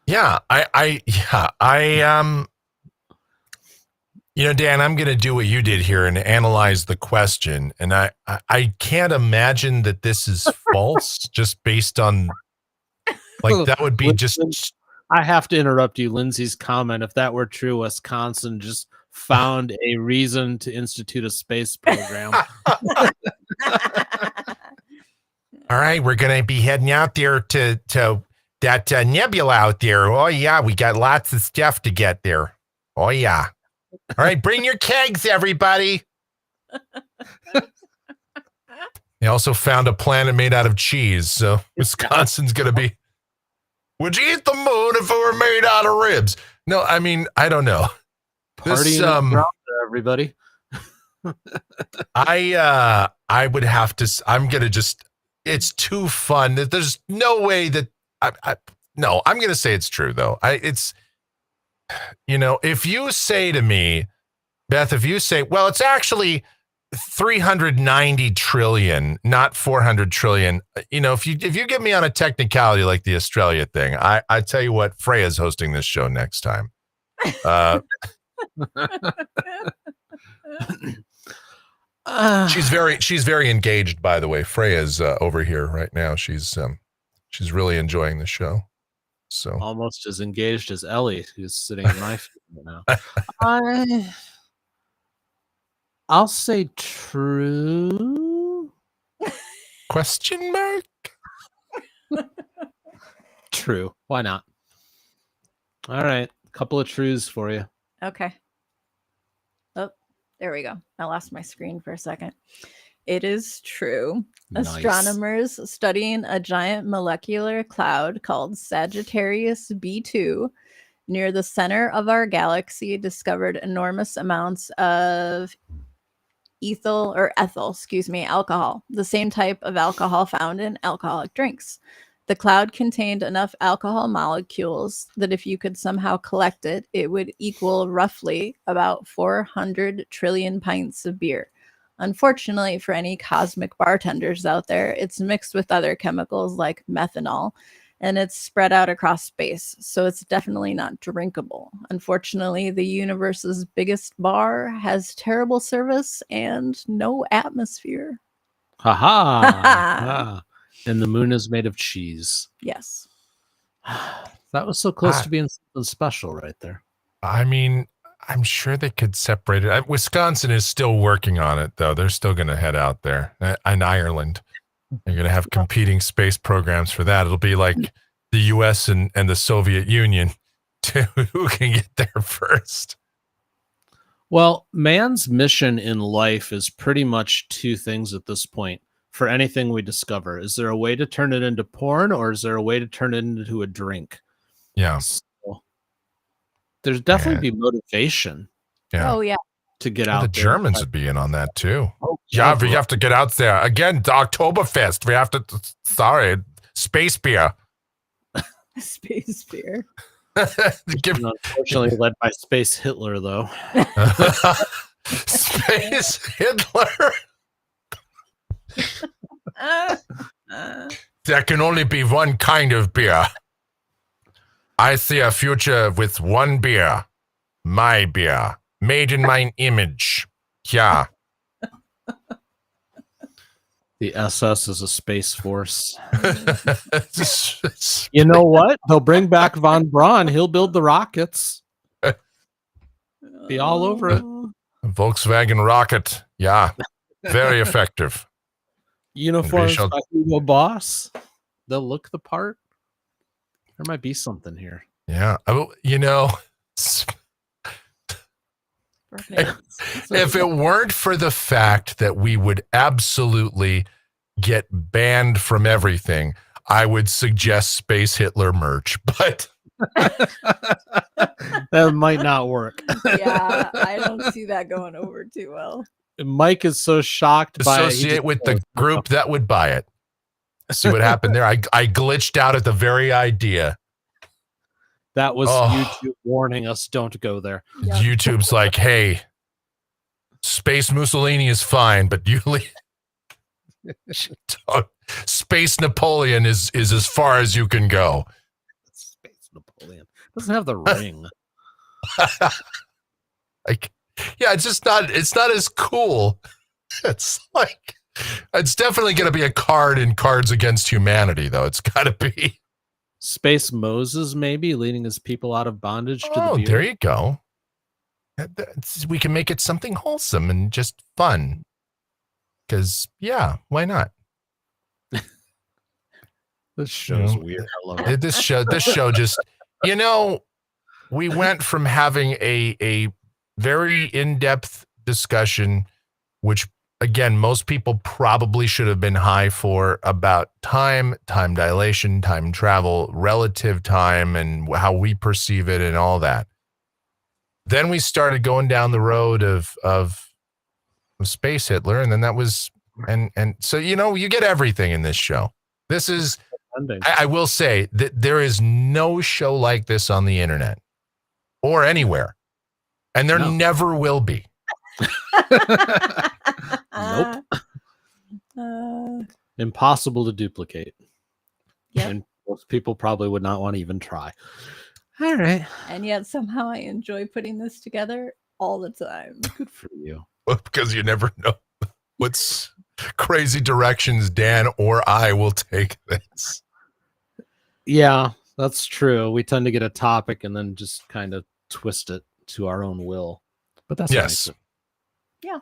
Yeah, Dan, I'm going to do what you did here and analyze the question. And I can't imagine that this is false just based on, like, that would be just. I have to interrupt you. Lindsay's comment. If that were true, Wisconsin just found a reason to institute a space program. All right, we're going to be heading out there to that nebula out there. Oh, yeah, we got lots of stuff to get there. Oh, yeah. All right, bring your kegs, everybody. They also found a planet made out of cheese, so Wisconsin's going to be, would you eat the moon if it were made out of ribs? No, I mean, I don't know. Party there, everybody. I would have to, I'm going to just, it's too fun. There's no way that, no, I'm going to say it's true, though. If you say to me, Beth, if you say, well, it's actually 390 trillion, not 400 trillion. If you get me on a technicality like the Australia thing, I tell you what, Freya's hosting this show next time. She's very engaged, by the way. Freya's over here right now. She's really enjoying the show. So almost as engaged as Ellie, who's sitting in my feet now. I'll say true. Question mark? true. Why not? All right. A couple of truths for you. Okay. Oh, there we go. I lost my screen for a second. It is true. Nice. Astronomers studying a giant molecular cloud called Sagittarius B2 near the center of our galaxy discovered enormous amounts of ethyl alcohol, the same type of alcohol found in alcoholic drinks. The cloud contained enough alcohol molecules that if you could somehow collect it, it would equal roughly about 400 trillion pints of beer. Unfortunately, for any cosmic bartenders out there, it's mixed with other chemicals like methanol, and it's spread out across space, so it's definitely not drinkable. Unfortunately, the universe's biggest bar has terrible service and no atmosphere. Ha. And the moon is made of cheese. Yes. That was so close to being something special right there. I mean, I'm sure they could separate it. Wisconsin is still working on it, though. They're still going to head out there. And Ireland. They're going to have competing space programs for that. It'll be like the U.S. and the Soviet Union to who can get there first. Well, man's mission in life is pretty much two things at this point. For anything we discover, is there a way to turn it into porn, or is there a way to turn it into a drink? Yeah. So, there's definitely be motivation. Yeah. Oh, yeah. To get Well, out the there. Germans would be in on that too. Oh, yeah, we have to get out there. Again, the Oktoberfest. We have to, space beer. Space beer. Unfortunately led by Space Hitler, though. Space Hitler? There can only be one kind of beer. I see a future with one beer. My beer. Made in my image. Yeah. The SS is a space force. You know what? They'll bring back Von Braun. He'll build the rockets. Be all over it. Volkswagen rocket. Yeah. Very effective. Uniforms by Hugo Boss. They'll look the part. There might be something here. Yeah. You know, if it weren't for the fact that we would absolutely get banned from everything, I would suggest Space Hitler merch, but that might not work. Yeah, I don't see that going over too well. Mike is so shocked by associate with the group that would buy it. See what happened there? I glitched out at the very idea. That was YouTube warning us, don't go there. Yep. YouTube's like, hey, Space Mussolini is fine, but you Space Napoleon is as far as you can go. Space Napoleon doesn't have the ring. Like, yeah, it's not as cool. It's like, it's definitely going to be a card in Cards Against Humanity, though. It's got to be Space Moses, maybe leading his people out of bondage to the beer. Oh, there you go. We can make it something wholesome and just fun. Because, yeah, why not? This show's weird. I love it. This show just, we went from having a very in-depth discussion, which, again, most people probably should have been high for, about time dilation, time travel, relative time, and how we perceive it and all that. Then we started going down the road of Space Hitler, and then that was, and so, you get everything in this show. This is, I will say that there is no show like this on the internet or anywhere, and there never will be. Nope. Impossible to duplicate. Yeah. And most people probably would not want to even try. All right. And yet somehow I enjoy putting this together all the time. Good for you. Well, because you never know what's crazy directions Dan or I will take this. Yeah, that's true. We tend to get a topic and then just kind of twist it to our own will. But that's yes. Yeah.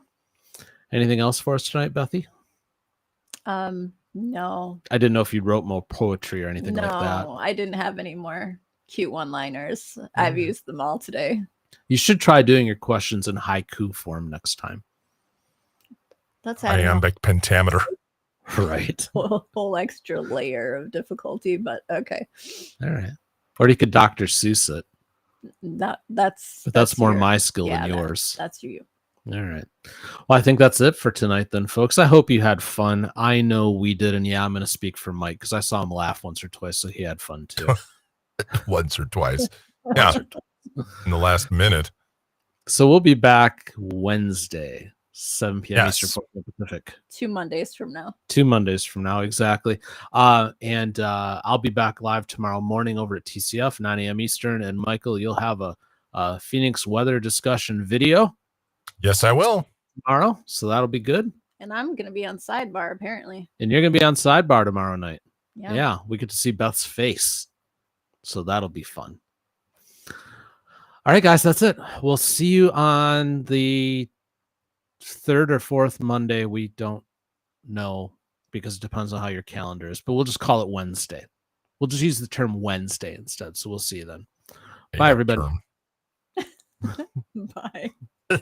Anything else for us tonight, Bethy? No, I didn't know if you wrote more poetry or anything like that. no, I didn't have any more cute one-liners. I've used them all today. You should try doing your questions in haiku form next time. That's adding Iambic pentameter. Right. a whole extra layer of difficulty, but okay. All right. Or you could Dr. Seuss it. That's more my skill than yours. That's you. All right. Well, I think that's it for tonight then, folks. I hope you had fun. I know we did, and yeah, I'm going to speak for Mike because I saw him laugh once or twice, so he had fun too. Once or twice. Yeah. In the last minute. So we'll be back Wednesday, 7 p.m. Yes. Eastern, 4 p.m. Pacific. 2 Mondays from now. 2 Mondays from now, exactly. And I'll be back live tomorrow morning over at TCF, 9 a.m. Eastern. And Michael, you'll have a Phoenix weather discussion video. Yes, I will. Tomorrow, so that'll be good. And I'm going to be on Sidebar, apparently. And you're going to be on Sidebar tomorrow night. Yeah. We get to see Beth's face. So that'll be fun. All right, guys, that's it. We'll see you on the 3rd or 4th Monday. We don't know because it depends on how your calendar is, but we'll just call it Wednesday. We'll just use the term Wednesday instead. So we'll see you then. Bye, everybody. Bye.